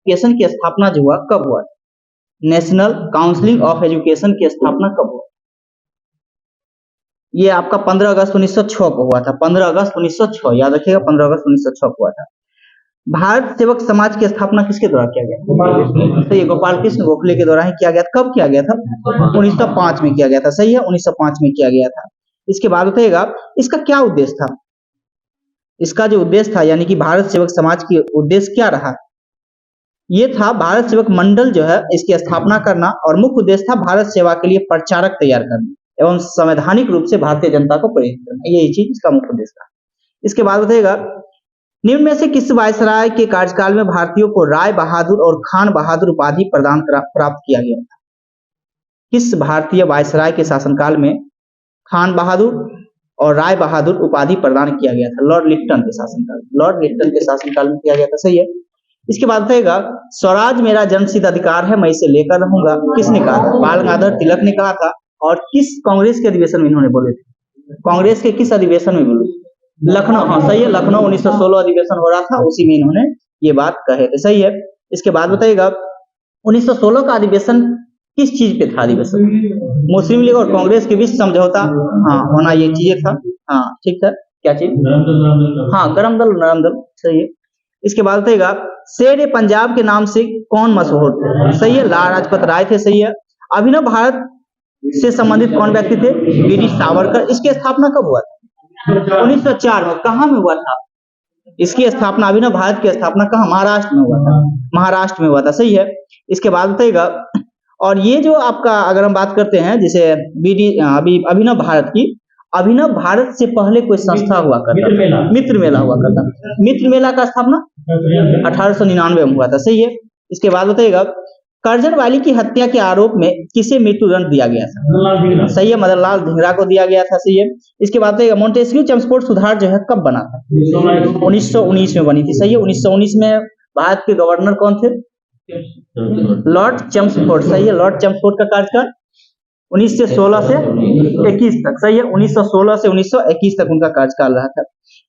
Education की स्थापना जो हुआ कब हुआ? नेशनल काउंसिल ऑफ एजुकेशन की स्थापना कब हुआ? ये आपका 15 अगस्त 1906 को हुआ था। 15 अगस्त 1906, याद रखिएगा, 15 अगस्त 1906 को हुआ था। भारत सेवक समाज की स्थापना किसके द्वारा किया गया? सही है, गोपाल कृष्ण गोखले के द्वारा ही किया गया था। कब किया गया था? 1905 में किया गया था। सही है, 1905 में किया गया था। इसके बाद बताइएगा इसका क्या उद्देश्य था? इसका जो उद्देश्य था, यानी कि भारत सेवक समाज की उद्देश्य क्या रहा? ये था भारत सेवक मंडल जो है इसकी स्थापना करना, और मुख्य उद्देश्य था भारत सेवा के लिए प्रचारक तैयार करना एवं संवैधानिक रूप से भारतीय जनता को प्रेरित करना। यही चीज इसका मुख्य उद्देश्य था। इसके बाद बताइएगा निम्न में से किस वायसराय के कार्यकाल में भारतीयों को राय बहादुर और खान बहादुर उपाधि प्राप्त किया गया था? किस भारतीय वायसराय के शासनकाल में खान बहादुर और राय बहादुर उपाधि प्रदान किया गया था? लॉर्ड लिप्टन के शासनकाल, लॉर्ड लिप्टन के शासनकाल में किया गया था। सही है। इसके बाद बताइएगा स्वराज मेरा जन्मसिद्ध अधिकार है, मैं इसे लेकर रहूंगा, किसने कहा था? बाल गंगाधर तिलक ने कहा था। और किस कांग्रेस के अधिवेशन में इन्होंने बोले थे? कांग्रेस के किस अधिवेशन में बोले? लखनऊ, हाँ सही है, लखनऊ 1916 अधिवेशन हो रहा था, उसी में इन्होंने ये बात कहे थे। सही है। इसके बाद बताइएगा 1916 का अधिवेशन किस चीज पे था? अधिवेशन मुस्लिम लीग और कांग्रेस के बीच समझौता हाँ होना, ये चीजें था। हाँ ठीक है, क्या चीज? हाँ, गरम दल नरम दल। सही है। इसके बाद बताइएगा शेर ए पंजाब के नाम से कौन मशहूर थे? सही है, लाला लाजपत राय थे। सही है। अभिनव भारत से संबंधित कौन व्यक्ति थे? वीडी सावरकर। इसकी स्थापना कब हुआ था? 1904 में। कहाँ में हुआ था इसकी स्थापना? अभिनव भारत की स्थापना कहाँ? महाराष्ट्र में हुआ था। महाराष्ट्र में हुआ था। सही है। इसके बाद बताइएगा और ये जो आपका अगर हम बात करते हैं जैसे अभिनव भारत की, अभिनव भारत से पहले कोई संस्था हुआ करता था, मित्र मेला हुआ करता। मित्र मेला का स्थापना 1899 में हुआ था। सही है। इसके बाद बताइएगा करजन वाली की हत्या के आरोप में किसे मृत्युदंड दिया गया था? सही है, मदनलाल धिंगरा को दिया गया था। सही है। इसके बाद बताइएगा मोंटेस्क्यू चेम्सफोर्ड सुधार जो है कब बना था? 1919 में बनी थी। सही है। 1919 में भारत के गवर्नर कौन थे? Lord Chelmsford. सही है, लॉर्ड चेम्सफोर्ड का कार्यकाल 1916 से 21 तक। सही है, 1916 से 1921 तक उनका कार्यकाल रहा था।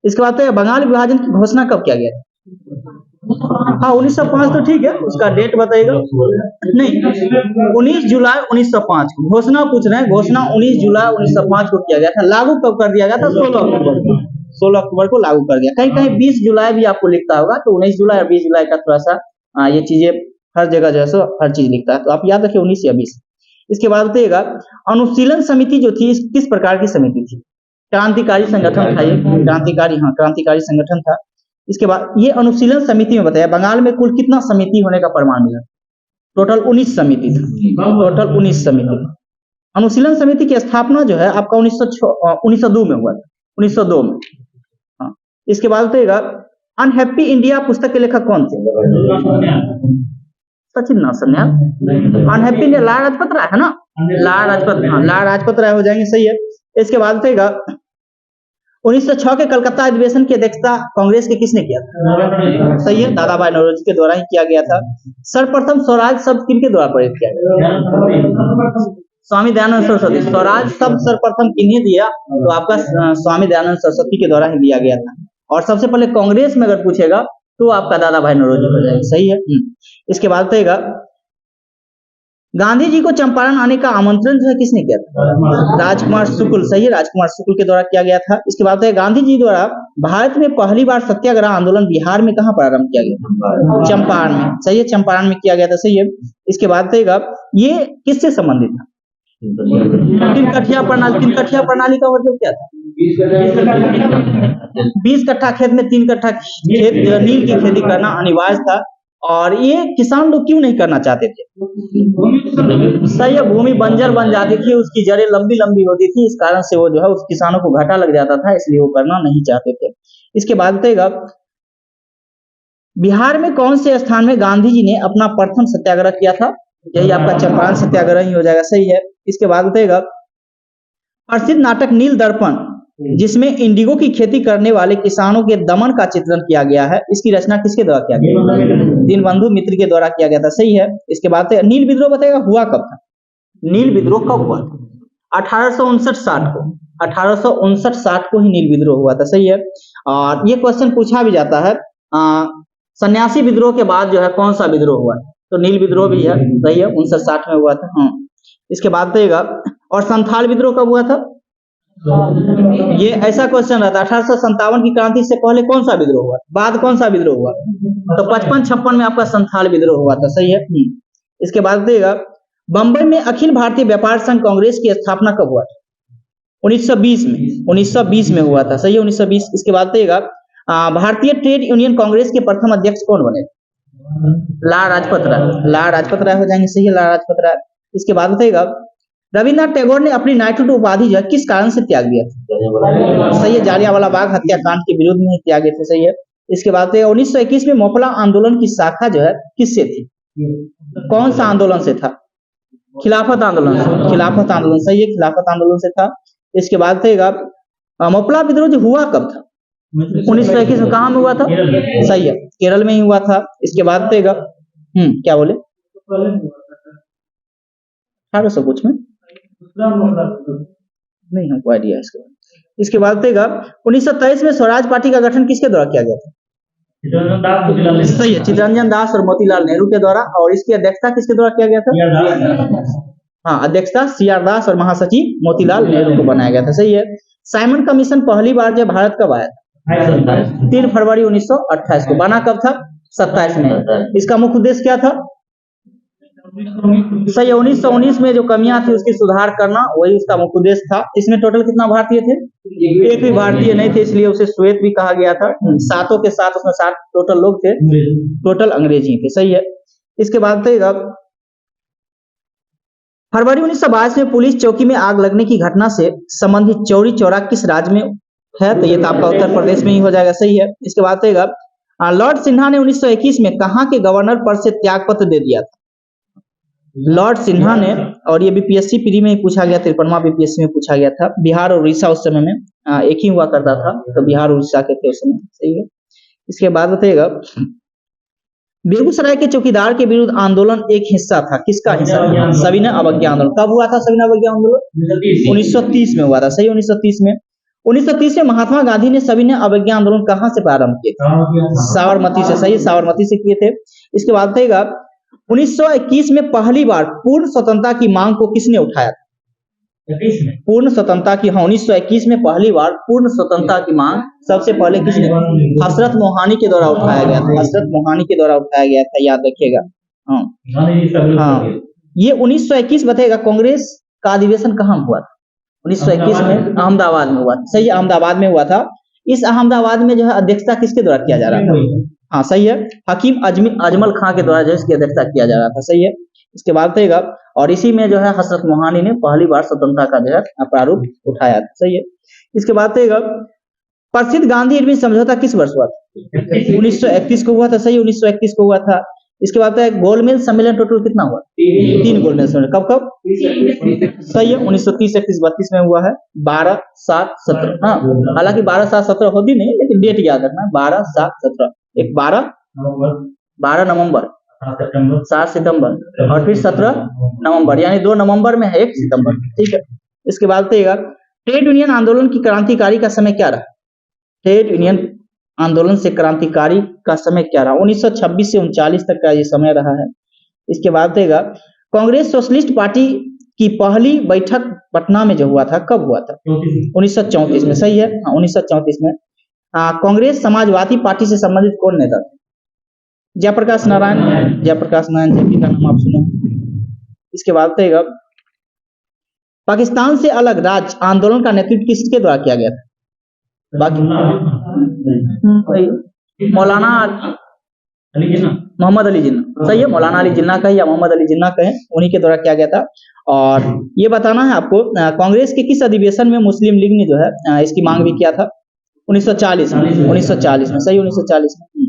इसके बाद बंगाल विभाजन की घोषणा कब किया गया? हाँ 1905 तो ठीक है, उसका डेट बताइएगा। नहीं, 19 जुलाई 1905 को घोषणा पूछ रहे हैं। घोषणा 19 जुलाई 1905 को किया गया था। लागू कब कर दिया गया था? 16 अक्टूबर को। 16 अक्टूबर को लागू कर दिया। कहीं कहीं 20 जुलाई भी आपको लिखता होगा, तो 19 जुलाई और 20 जुलाई का थोड़ा सा ये चीजें हर जगह जो है सो हर चीज लिखता है, तो आप याद रखिए 19 या 20। इसके बाद बताइएगा अनुशीलन समिति जो थी किस प्रकार की समिति थी? क्रांतिकारी संगठन था ये, क्रांतिकारी संगठन था। इसके बाद ये अनुशीलन समिति में बताया बंगाल में कुल कितना समिति होने का प्रमाण मिला? टोटल 19 समिति था। टोटल 19 समिति। अनुशीलन समिति की स्थापना जो है आपका 1902 में हुआ था। 1902 में। हाँ। इसके बाद बताइएगा अनहैप्पी इंडिया पुस्तक के लेखक कौन थे? सचिन नासन्याल। अनहैप्पी इंडिया लाला लाजपत राय है ना? लाला लाजपत राय हो जाएंगे। सही है। इसके बाद बताइएगा 1906 के कलकत्ता अधिवेशन की अध्यक्षता कांग्रेस के किसने किया था? सही है, दादा भाई नौरोजी के द्वारा ही किया गया था। सर्वप्रथम स्वराज शब्द किनके द्वारा प्रयोग किया गया? स्वामी दयानंद सरस्वती। स्वराज शब्द सर्वप्रथम किन्हें दिया? तो आपका स्वामी दयानंद सरस्वती के द्वारा ही दिया गया था। और सबसे पहले कांग्रेस में अगर पूछेगा तो आपका दादा भाई नौरोजी हो जाएगा। सही है। इसके बाद बताइएगा गांधी जी को चंपारण आने का आमंत्रण जो है किसने किया था? राजकुमार शुक्ल। सही है, राजकुमार शुक्ल के द्वारा किया गया था। इसके बाद गांधी जी द्वारा भारत में पहली बार सत्याग्रह आंदोलन बिहार में कहाँ प्रारंभ किया गया? चंपारण में। सही है, चंपारण में किया गया था। सही है। इसके बाद ये किससे संबंधित था? तीन कठिया प्रणाली। तीन कठिया प्रणाली का मतलब क्या था? 20 कट्ठा खेत में 3 कट्ठा खेत नील की खेती करना अनिवार्य था। और ये किसान लोग क्यों नहीं करना चाहते थे? सही है, भूमि बंजर बन जाती थी, उसकी जड़ें लंबी लंबी होती थी, इस कारण से वो जो है उस किसानों को घाटा लग जाता था, इसलिए वो करना नहीं चाहते थे। इसके बाद बताइएगा बिहार में कौन से स्थान में गांधी जी ने अपना प्रथम सत्याग्रह किया था? यही आपका चंपारण सत्याग्रह ही हो जाएगा। सही है। इसके बाद बताइएगा प्रसिद्ध नाटक नील दर्पण जिसमें इंडिगो की खेती करने वाले किसानों के दमन का चित्रण किया गया है, इसकी रचना किसके द्वारा किया गया? दीनबंधु मित्र के द्वारा किया गया था। सही है। इसके बाद नील विद्रोह बताएगा हुआ कब था? नील विद्रोह कब हुआ था? 1859-60 को। 1859-60 को ही नील विद्रोह हुआ था। सही है। और ये क्वेश्चन पूछा भी जाता है सन्यासी विद्रोह के बाद जो है कौन सा विद्रोह हुआ? तो नील विद्रोह भी है, सही है, 5960 में हुआ था। हाँ, इसके बाद देगा। और संथाल विद्रोह कब हुआ था? ये ऐसा क्वेश्चन रहता है, 1857 की क्रांति से पहले कौन सा विद्रोह हुआ, बाद कौन सा विद्रोह हुआ? तो 55-56 में आपका संथाल विद्रोह हुआ था, सही है। इसके बाद देगा, बंबई में अखिल भारतीय व्यापार संघ कांग्रेस की स्थापना कब हुआ था? 1920 में, 1920 में हुआ था, सही है, 1920। इसके बाद देगा, भारतीय ट्रेड यूनियन कांग्रेस के प्रथम अध्यक्ष कौन बने? लाला लाजपत राय, लाला लाजपत राय हो जाएंगे, सही है, लाला लाजपत राय। इसके बाद बताइएगा, रविन्द्रनाथ टैगोर ने अपनी नाइटहुड उपाधि जो है किस कारण से त्याग दिया था? सही है, जालियांवाला बाग हत्याकांड के विरुद्ध में त्यागे थे, सही है। इसके बाद 1921 में मोपला आंदोलन की शाखा जो है किससे थी? कौन सा आंदोलन से था? खिलाफत आंदोलन से, खिलाफत आंदोलन, सही है, खिलाफत आंदोलन से था। इसके बाद देगा, मोपला विद्रोह जो हुआ कब था? 1921 में। कहाँ में हुआ था? सही है, केरल में ही हुआ था। इसके बाद देगा, क्या बोले? 1800 कुछ में नहीं, हमको आइडिया इसके बाद। इसके बाद देगा, 1923 में स्वराज पार्टी का गठन किसके द्वारा किया गया था? सही है, चित्तरंजन दास और मोतीलाल नेहरू के द्वारा। और इसकी अध्यक्षता किसके द्वारा किया गया था? हाँ, अध्यक्षता CR दास और महासचिव मोतीलाल नेहरू को बनाया गया था, सही है। साइमन कमीशन पहली बार जब भारत कब आया था? 3 फरवरी 1928 को। बना कब था? 27 में। इसका मुख्य उद्देश्य क्या था? सही है, 1919 में जो कमियां थी उसकी सुधार करना, वही उसका मुख्य उद्देश्य था। इसमें टोटल कितना भारतीय थे? एक भी भारतीय नहीं थे, इसलिए उसे श्वेत भी कहा गया था। सातों के साथ उसमें 7 टोटल लोग थे, टोटल अंग्रेजी थे, सही है। इसके बाद देगा, फरवरी 1922 में पुलिस चौकी में आग लगने की घटना से संबंधित चौरी चौरा किस राज्य में है? तो ये तो आपका उत्तर प्रदेश में ही हो जाएगा, सही है। इसके बाद देगा, लॉर्ड सिन्हा ने 1921 में कहाँ के गवर्नर पद से त्याग पत्र दे दिया था? लॉर्ड सिन्हा ने, और ये बीपीएससी प्री में ही पूछा गया, 53वां बीपीएससी में पूछा गया था। बिहार और उड़ीसा उस समय में एक ही हुआ करता था, तो बिहार और उड़ीसा के थे उस समय, सही है। इसके बाद बताइएगा, बेगूसराय के चौकीदार के विरुद्ध आंदोलन एक हिस्सा था, किसका हिस्सा? सविनय अवज्ञा आंदोलन। कब हुआ था सविनय अवज्ञा आंदोलन? 1930 में हुआ था, सही, 1930 में। 1930 में महात्मा गांधी ने सविनय अवज्ञा आंदोलन कहां से प्रारंभ किए थे? साबरमती से, सही, साबरमती से किए थे। इसके बाद बताइएगा, 1921 में पहली बार पूर्ण स्वतंत्रता की मांग को किसने उठाया था? पूर्ण स्वतंत्रता की, हाँ, 1921 में पहली बार पूर्ण स्वतंत्रता की मांग सबसे पहले किसने? हजरत मोहानी के द्वारा उठाया गया था, हजरत मोहानी के द्वारा उठाया गया था, याद रखिएगा। हाँ, ये 1921 बताएगा। कांग्रेस का अधिवेशन कहाँ हुआ था? 1921 में अहमदाबाद में हुआ था, सही है, अहमदाबाद में हुआ था। इस अहमदाबाद में जो है अध्यक्षता किसके द्वारा किया जा रहा था? हाँ, सही है, हकीम अजमल खां के द्वारा जो इसकी अध्यक्षता किया जा रहा था, सही है। इसके बाद कहेगा, और इसी में जो है हजरत मोहानी ने पहली बार स्वतंत्रता का जो है प्रारूप उठाया था, सही है। इसके बाद कहेगा, प्रसिद्ध गांधी इरविन समझौता किस वर्ष हुआ था? 1931 को हुआ था, सही, 1931 को हुआ था। इसके बाद गोलमेज सम्मेलन टोटल कितना हुआ? 3 गोलमेज सम्मेलन। कब कब? सही है, 1930, 31, 32 में हुआ है। 12, 7, 17। हाँ, हालांकि 12, 7, 17 होती नहीं, लेकिन डेट याद रखना है, 12, 7, 17। एक 12 नवंबर, 7 सितंबर और फिर 17 नवंबर, यानी 2 नवंबर में है 1 सितंबर, ठीक है। इसके बाद कहेगा, ट्रेड यूनियन आंदोलन की क्रांतिकारी का समय क्या रहा? ट्रेड यूनियन आंदोलन से क्रांतिकारी का समय क्या रहा? 1926 से 39 तक का ये समय रहा है। इसके बाद देगा, कांग्रेस सोशलिस्ट पार्टी की पहली बैठक पटना में जो हुआ था, कब हुआ था? 1934 में, सही है, 1934 में। कांग्रेस समाजवादी पार्टी से संबंधित कौन नेता थे? जयप्रकाश नारायण, जयप्रकाश नारायण जी का नाम आप सुने। इसके बाद देगा, पाकिस्तान से अलग राज्य आंदोलन का नेतृत्व किसके द्वारा किया गया था? मौलाना मोहम्मद अली जिन्ना, सही है, मौलाना अली जिन्ना कहे या मोहम्मद अली जिन्ना कहे, उन्हीं के द्वारा किया गया था। और ये बताना है आपको, कांग्रेस के किस अधिवेशन में मुस्लिम लीग ने जो है इसकी मांग भी किया था? 1940 में, 1940 में, सही, 1940 में।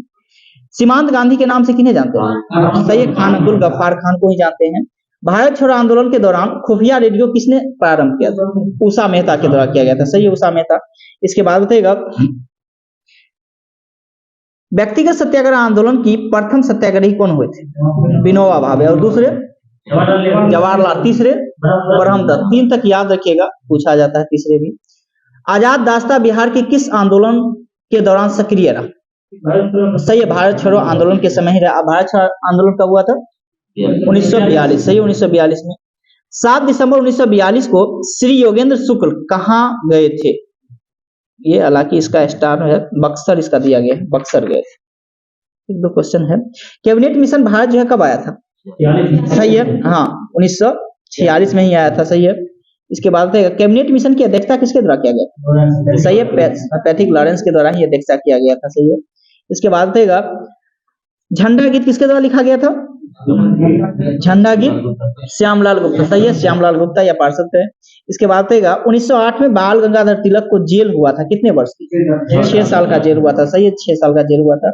सीमांत गांधी के नाम से किन्हें जानते हैं? सही है, खान अब्दुल गफ्फार खान को ही जानते हैं। भारत छोड़ो आंदोलन के दौरान खुफिया रेडियो किसने प्रारंभ किया था? उषा मेहता के द्वारा किया गया था, सही है, उषा मेहता। इसके बाद बताइएगा, व्यक्तिगत सत्याग्रह आंदोलन की प्रथम सत्याग्रही कौन हुए थे? विनोबा भावे। और दूसरे? जवाहरलाल। तीसरे? ब्रह्मदत्त। 3 तक याद रखिएगा, पूछा जाता है तीसरे भी। आजाद दास्ता बिहार के किस आंदोलन के दौरान सक्रिय रहा? सही है, भारत छोड़ो आंदोलन के समय ही रहा। भारत छोड़ो आंदोलन कब हुआ था? 1942। सही है, 1942 में। 7 दिसंबर 1942 को श्री योगेंद्र शुक्ल कहाँ गए थे? ये हालांकि इसका स्टार है, बक्सर इसका दिया गया है, बक्सर गए थे। एक दो क्वेश्चन है। कैबिनेट मिशन भारत जो है कब आया था? सही है, हाँ 1946 में ही आया था। सही है। इसके बाद कैबिनेट मिशन की अध्यक्षता किसके द्वारा किया गया? सही है, पैट्रिक लॉरेंस के द्वारा ही अध्यक्षता किया गया था। सही है। इसके बाद झंडा गीत किसके द्वारा लिखा गया था? झंडा गीत श्यामलाल गुप्ता। सही है, श्यामलाल गुप्ता या पार्षद थे। इसके बाद 1908 में बाल गंगाधर तिलक को जेल हुआ था, कितने वर्ष की? 6 साल का जेल हुआ था। सही है, 6 साल का जेल हुआ था।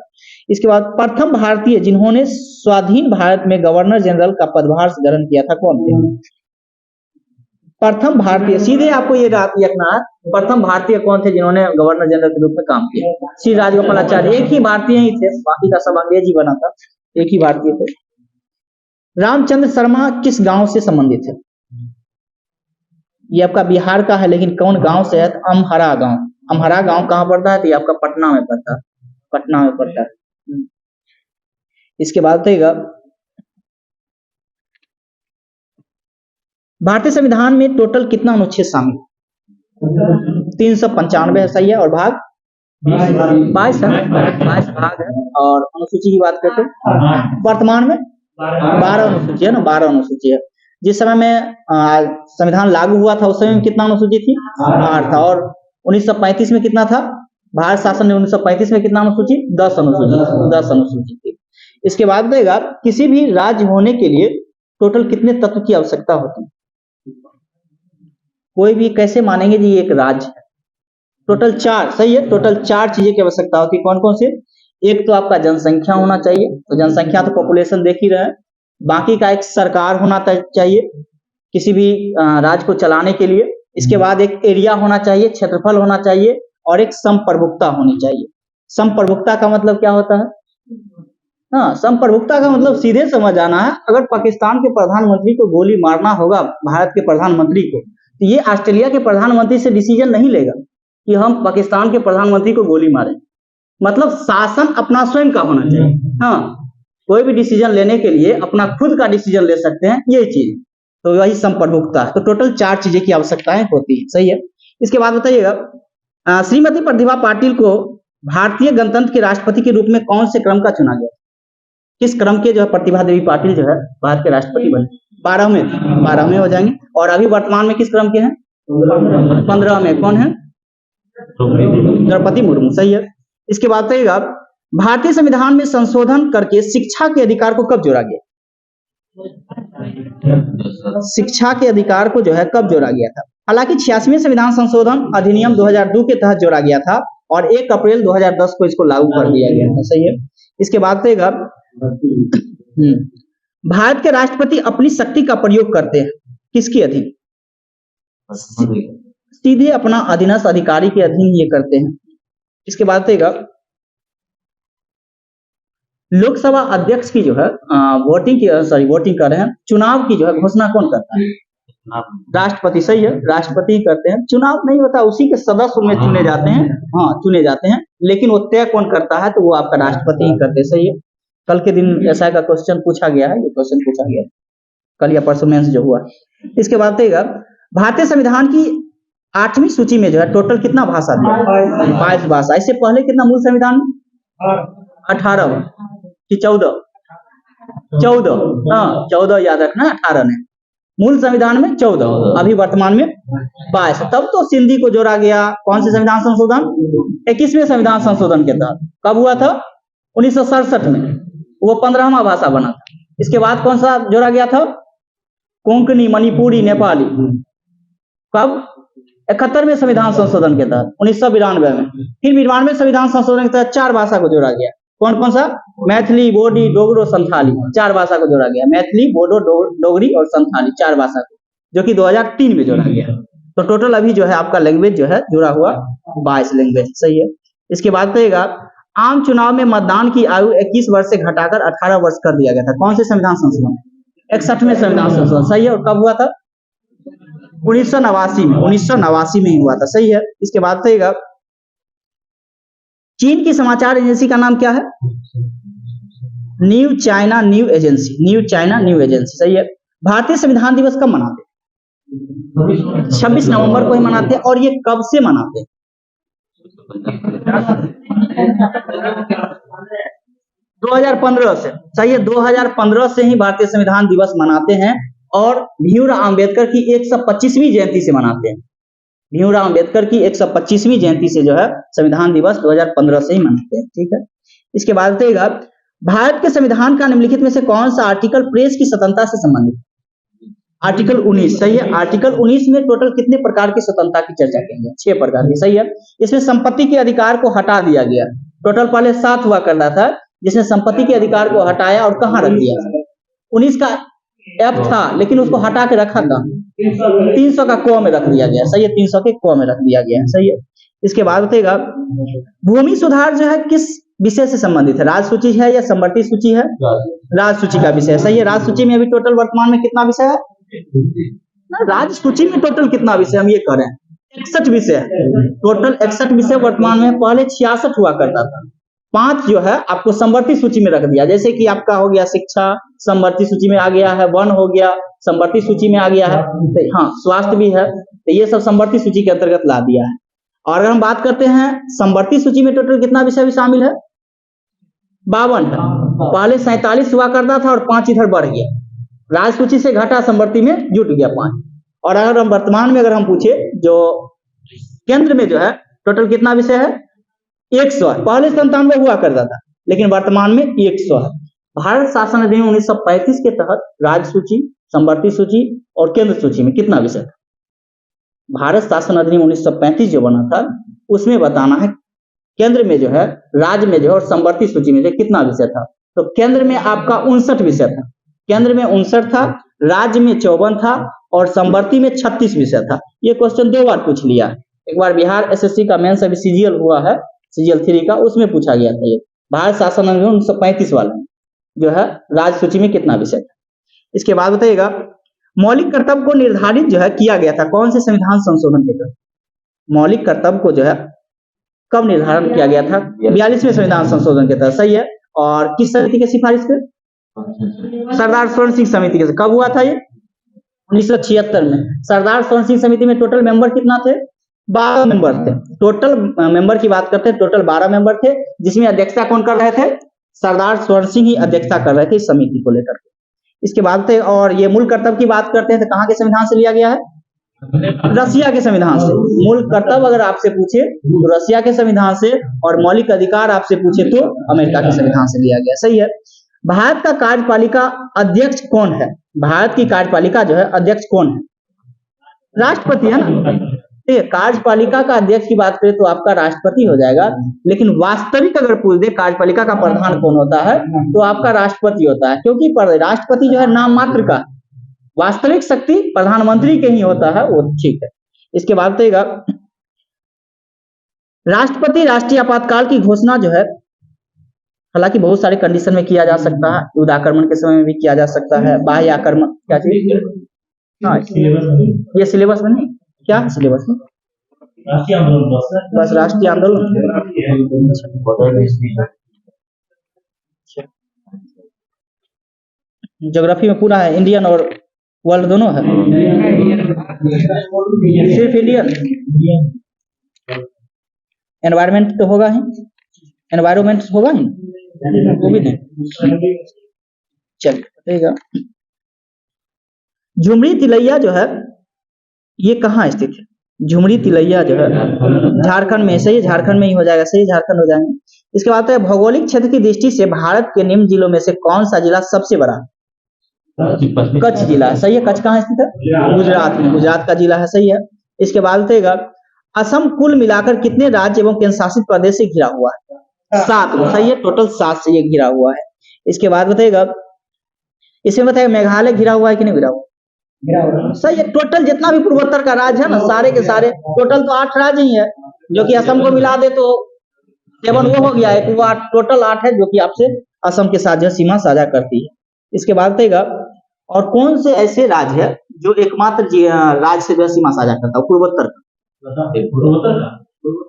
इसके बाद प्रथम भारतीय जिन्होंने स्वाधीन भारत में गवर्नर जनरल का पदभार ग्रहण किया था, कौन थे? प्रथम भारतीय, सीधे आपको ये रखना है, प्रथम भारतीय कौन थे जिन्होंने गवर्नर जनरल के रूप में काम किया? श्री राजगोपालाचारी। एक ही भारतीय ही थे, बाकी का सब अंग्रेजी बना था, एक ही भारतीय थे। रामचंद्र शर्मा किस गांव से संबंधित है? ये आपका बिहार का है, लेकिन कौन गांव से है? अमहरा गांव। अमहरा गांव कहाँ पड़ता है? तो ये आपका पटना में पड़ता है, पटना में पड़ता है। इसके बाद भारतीय संविधान में टोटल कितना अनुच्छेद शामिल? 395 है। सही है। और भाग 22 है, 22 भाग है। और अनुसूची की बात करते हैं, वर्तमान में 12 अनुसूची है ना, 12 अनुसूची है। जिस समय में संविधान लागू हुआ था उस समय में कितना अनुसूची थी? 8 था। और 1935 में कितना था? भारत शासन ने 1935 में कितना अनुसूची? 10 अनुसूची, 10 अनुसूची थी। इसके बाद किसी भी राज्य होने के लिए टोटल कितने तत्व की आवश्यकता होती है? कोई भी कैसे मानेंगे जी ये एक राज्य है? टोटल 4। सही है, टोटल 4 चीजें की आवश्यकता होती है। कौन कौन से? एक तो आपका जनसंख्या होना चाहिए, तो जनसंख्या तो पॉपुलेशन देख ही रहे। बाकी का एक सरकार होना चाहिए किसी भी राज्य को चलाने के लिए। इसके बाद एक एरिया होना चाहिए, क्षेत्रफल होना चाहिए, और एक संप्रभुता होनी चाहिए। संप्रभुता का मतलब क्या होता है? हाँ, संप्रभुता का मतलब सीधे समझ आना है, अगर पाकिस्तान के प्रधानमंत्री को गोली मारना होगा भारत के प्रधानमंत्री को, तो ये ऑस्ट्रेलिया के प्रधानमंत्री से डिसीजन नहीं लेगा कि हम पाकिस्तान के प्रधानमंत्री को गोली मारें। मतलब शासन अपना स्वयं का होना चाहिए। हाँ, कोई भी डिसीजन लेने के लिए अपना खुद का डिसीजन ले सकते हैं, ये चीज तो वही संप्रभुता है। तो टोटल 4 चीजें की आवश्यकताएं होती है। सही है। इसके बाद बताइएगा, श्रीमती प्रतिभा पाटिल को भारतीय गणतंत्र के राष्ट्रपति के रूप में कौन से क्रम का चुना गया? किस क्रम के जो है प्रतिभा देवी पाटिल जो है भारत के राष्ट्रपति बने? 12वें हो जाएंगे। और अभी वर्तमान में किस क्रम के हैं? 15 में। कौन है? द्रौपदी मुर्मू। सही है। इसके बाद भारतीय संविधान में संशोधन करके शिक्षा के अधिकार को कब जोड़ा गया? शिक्षा के अधिकार को जो है कब जोड़ा गया था? हालांकि 86वें संविधान संशोधन अधिनियम 2002 के तहत जोड़ा गया था और 1 अप्रैल 2010 को इसको लागू कर दिया गया था। सही है। इसके बाद भारत के राष्ट्रपति अपनी शक्ति का प्रयोग करते हैं किसके अधीन? सीधे अपना अधीनस्थ अधिकारी के अधीन ये करते हैं। इसके बाद लोकसभा अध्यक्ष की जो है वोटिंग कर रहे हैं, चुनाव की जो है घोषणा कौन करता है? राष्ट्रपति। सही है, राष्ट्रपति करते हैं। चुनाव नहीं होता, उसी के सदस्य उनमें चुने जाते हैं। हाँ, चुने जाते हैं, लेकिन वो तय कौन करता है? तो वो आपका राष्ट्रपति ही करते हैं। सही है। कल के दिन ऐसा का क्वेश्चन पूछा गया है, ये क्वेश्चन पूछा गया कल या परसों मेंस जो हुआ। इसके बाद भारतीय संविधान की 8वीं सूची में जो है टोटल कितना भाषा दिया? 22 भाषा। इससे पहले कितना मूल संविधान में? 18 कि 14? 14। हाँ, 14 याद रखना, 18 ने मूल संविधान में 14, अभी वर्तमान में 22। तब तो सिंधी को जोड़ा गया। कौन से संविधान संशोधन? 21वें संविधान संशोधन के तहत। कब हुआ था? 1967 में। वो 15वां भाषा बना था। इसके बाद कौन सा जोड़ा गया था? कोंकणी, मणिपुरी, नेपाली। कब? 71वें संविधान संशोधन के तहत 1992 में। फिर 92वें संविधान संशोधन के तहत 4 भाषा को जोड़ा गया। कौन कौन सा? मैथिली, बोडी, डोगरो, संथाली। 4 भाषा को जोड़ा गया। मैथिली, बोडो, डोगरी और संथाली, 4 भाषा को, जो कि 2003 में जोड़ा गया। तो टोटल अभी जो है आपका लैंग्वेज जो है जुड़ा हुआ 22 लैंग्वेज। सही है। इसके बाद आम चुनाव में मतदान की आयु 21 वर्ष से घटाकर 18 वर्ष कर दिया गया था। कौन से संविधान संशोधन? 61वें संविधान संशोधन। सही है। और कब हुआ था? 1989 में। 1989 में ही हुआ था। सही है। इसके बाद चीन की समाचार एजेंसी का नाम क्या है? New China new agency, new China new agency, सही है। भारतीय संविधान दिवस कब मनाते हैं? 26 नवंबर को ही मनाते हैं। और ये कब से मनाते हैं? 2015 से, सही है। 2015 से ही भारतीय संविधान दिवस मनाते हैं और भीमराव अंबेडकर की 125वीं जयंती से मनाते हैं। भीमराव अंबेडकर की 125वीं जयंती से जो है संविधान दिवस 2015 से ही मनाते हैं, ठीक है। इसके बाद बताइएगा, भारत के संविधान का निम्नलिखित में से कौन सा आर्टिकल प्रेस की स्वतंत्रता से संबंधित? आर्टिकल 19, सही है। आर्टिकल 19 में टोटल कितने प्रकार की स्वतंत्रता की चर्चा करेंगे? 6 प्रकार की, सही है। इसमें संपत्ति के अधिकार को हटा दिया गया। टोटल पहले 7 हुआ करता था, जिसने संपत्ति के अधिकार को हटाया और कहाँ रख दिया? 19 का एफ था, लेकिन उसको हटा के रखा कहाँ? 300 का क में रख दिया गया, सही है। 300 के क में रख दिया गया है, सही है। इसके बाद बताइएगा, भूमि सुधार जो है किस विषय से संबंधित है? राज सूची है या समवर्ती सूची है? राज सूची का विषय, सही है। राज सूची में अभी टोटल वर्तमान में कितना विषय है? राज सूची में टोटल कितना विषय हम ये कह रहे हैं? 61 विषय है। टोटल 61 विषय वर्तमान में, पहले 66 हुआ करता था। 5 जो है आपको समवर्ती सूची में रख दिया, जैसे कि आपका हो गया शिक्षा समवर्ती सूची में आ गया है, वन हो गया समवर्ती सूची में आ गया है, तो हाँ स्वास्थ्य भी है, तो ये सब समवर्ती सूची के अंतर्गत ला दिया है। और अगर हम बात करते हैं समवर्ती सूची में टोटल कितना विषय भी शामिल है? 52 है। पहले 47 हुआ करता था और 5 इधर बढ़ गया, राज सूची से घटा समवर्ती में जुट गया 5। और अगर हम वर्तमान में अगर हम पूछे, जो केंद्र में जो है टोटल कितना विषय है? 100 है। पहले 97 हुआ करता था, लेकिन वर्तमान में 100 है। भारत शासन अधिनियम 1935 के तहत राज्य सूची, समवर्ती सूची और केंद्र सूची में कितना विषय था? भारत शासन अधिनियम 1935 जो बना था, उसमें बताना है केंद्र में जो है, राज्य में जो है और समवर्ती सूची में जो कितना विषय था। तो केंद्र में आपका 59 विषय था, केंद्र में 59 था, राज्य में 54 था और समवर्ती में 36 विषय था। ये क्वेश्चन 2 बार पूछ लिया है। एक बार बिहार एसएससी का मेंस अभी सीजीएल हुआ है, सीजीएल 3 का, उसमें पूछा गया था ये भारत शासन अधिनियम 1935 वाला जो है राज्य सूची में कितना विषय था। इसके बाद बताइएगा, मौलिक कर्तव्य को निर्धारित जो है किया गया था कौन से संविधान संशोधन के तहत? मौलिक कर्तव्य को जो है कब निर्धारण किया गया था? 42वें संविधान संशोधन के तहत, सही है। और किस समिति की सिफारिश पे? सरदार स्वर्ण सिंह समिति के। कब हुआ था ये? 1976 में। सरदार स्वर्ण सिंह समिति में टोटल मेंबर कितना थे? 12 मेंबर थे। टोटल मेंबर की बात करते हैं, टोटल 12 मेंबर थे, जिसमें अध्यक्षता कौन कर रहे थे? सरदार स्वर्ण सिंह ही अध्यक्षता कर रहे थे इस समिति को लेकर के। इसके बाद थे, और ये मूल कर्तव्य की बात करते हैं तो कहाँ के संविधान से लिया गया है? रसिया के संविधान से। मूल कर्तव्य अगर आपसे पूछे तो रसिया के संविधान से, और मौलिक अधिकार आपसे पूछे तो अमेरिका के संविधान से लिया गया, सही है। भारत का कार्यपालिका अध्यक्ष कौन है? भारत की कार्यपालिका जो है अध्यक्ष कौन है? राष्ट्रपति है ना। ठीक है, कार्यपालिका का अध्यक्ष की बात करें तो आपका राष्ट्रपति हो जाएगा, लेकिन वास्तविक अगर पूछ दे कार्यपालिका का प्रधान कौन होता है तो आपका राष्ट्रपति होता है, क्योंकि राष्ट्रपति जो है नाम मात्र का, वास्तविक शक्ति प्रधानमंत्री के ही होता है, वो ठीक है। इसके बाद बताइएगा, राष्ट्रपति राष्ट्रीय आपातकाल की घोषणा जो है, हालांकि बहुत सारे कंडीशन में किया जा सकता है, युद्ध आक्रमण के समय में भी किया जा सकता है, बाह्य आक्रमण, क्या चीज? हाँ, ये सिलेबस में नहीं, क्या सिलेबस में? राष्ट्रीय आंदोलन, बस राष्ट्रीय आंदोलन। ज्योग्राफी में पूरा है, इंडियन और वर्ल्ड दोनों है, सिर्फ इंडियन। एनवायरमेंट तो होगा ही, एनवायरमेंट होगा ही, वो भी नहीं। चलिए, झुमरी तिलैया जो है ये कहाँ स्थित है? झुमरी तिलैया जो है झारखंड में, सही है, झारखंड में ही हो जाएगा, सही, झारखंड हो जाएंगे। इसके बाद है, भौगोलिक क्षेत्र की दृष्टि से भारत के निम्न जिलों में से कौन सा जिला सबसे बड़ा? कच्छ जिला है, सही है। कच्छ कहाँ स्थित है? गुजरात में, गुजरात का जिला है, सही है। इसके बाद बताइएगा, असम कुल मिलाकर कितने राज्य एवं केंद्र शासित प्रदेश से घिरा हुआ है? 7, सही है, टोटल 7 से ये घिरा हुआ है। इसके बाद बताइएगा, इसमें बताइए मेघालय घिरा हुआ है कि नहीं घिरा हुआ? सही है। टोटल जितना भी पूर्वोत्तर का राज्य है ना, सारे के सारे, टोटल तो 8 राज्य ही है, जो कि असम को मिला दे तो 7 वो हो गया, एक वो 8, टोटल 8 है, जो कि आपसे असम के साथ जो सीमा साझा करती है। इसके बाद बताइएगा, और कौन से ऐसे राज्य है जो एकमात्र राज्य से जो सीमा साझा करता है पूर्वोत्तर का?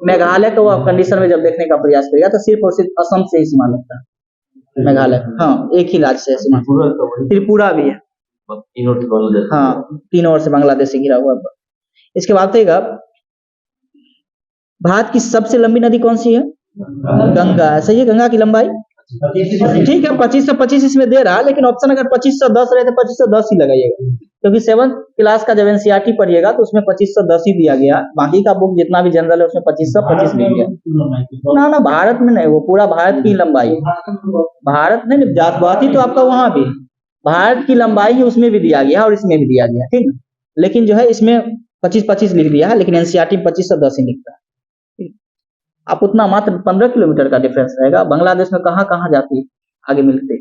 मेघालय को आप कंडीशन में जब देखने का प्रयास करेगा तो सिर्फ और सिर्फ असम से ही सीमा लगता है मेघालय। हाँ, एक ही राज्य से है सीमा। त्रिपुरा भी है। हाँ, तीनों ओर से बांग्लादेश से घिरा हुआ है। इसके बाद देखिएगा भारत की सबसे लंबी नदी कौन सी है? गंगा है। सही है। गंगा की लंबाई ठीक है 2525 इसमें दे रहा है, लेकिन ऑप्शन अगर 2510 रहे तो 2510 ही लगाइएगा, क्योंकि 7th क्लास का जब एनसीईआरटी पढ़िएगा तो उसमें 2510 ही दिया गया। बाकी का बुक जितना भी जनरल है उसमें 2525 लिख गया। ना भारत में नहीं, वो पूरा भारत की लंबाई भारत नहीं, जातवाती तो आपका वहां भी भारत की लंबाई ही उसमें भी दिया गया और इसमें भी दिया गया, ठीक है। लेकिन जो है इसमें 2525 लिख दिया है, लेकिन एनसीईआरटी 2510 ही लिखता है। आप उतना मात्र 15 किलोमीटर का डिफरेंस रहेगा। बांग्लादेश में कहाँ कहाँ जाती है आगे मिलते।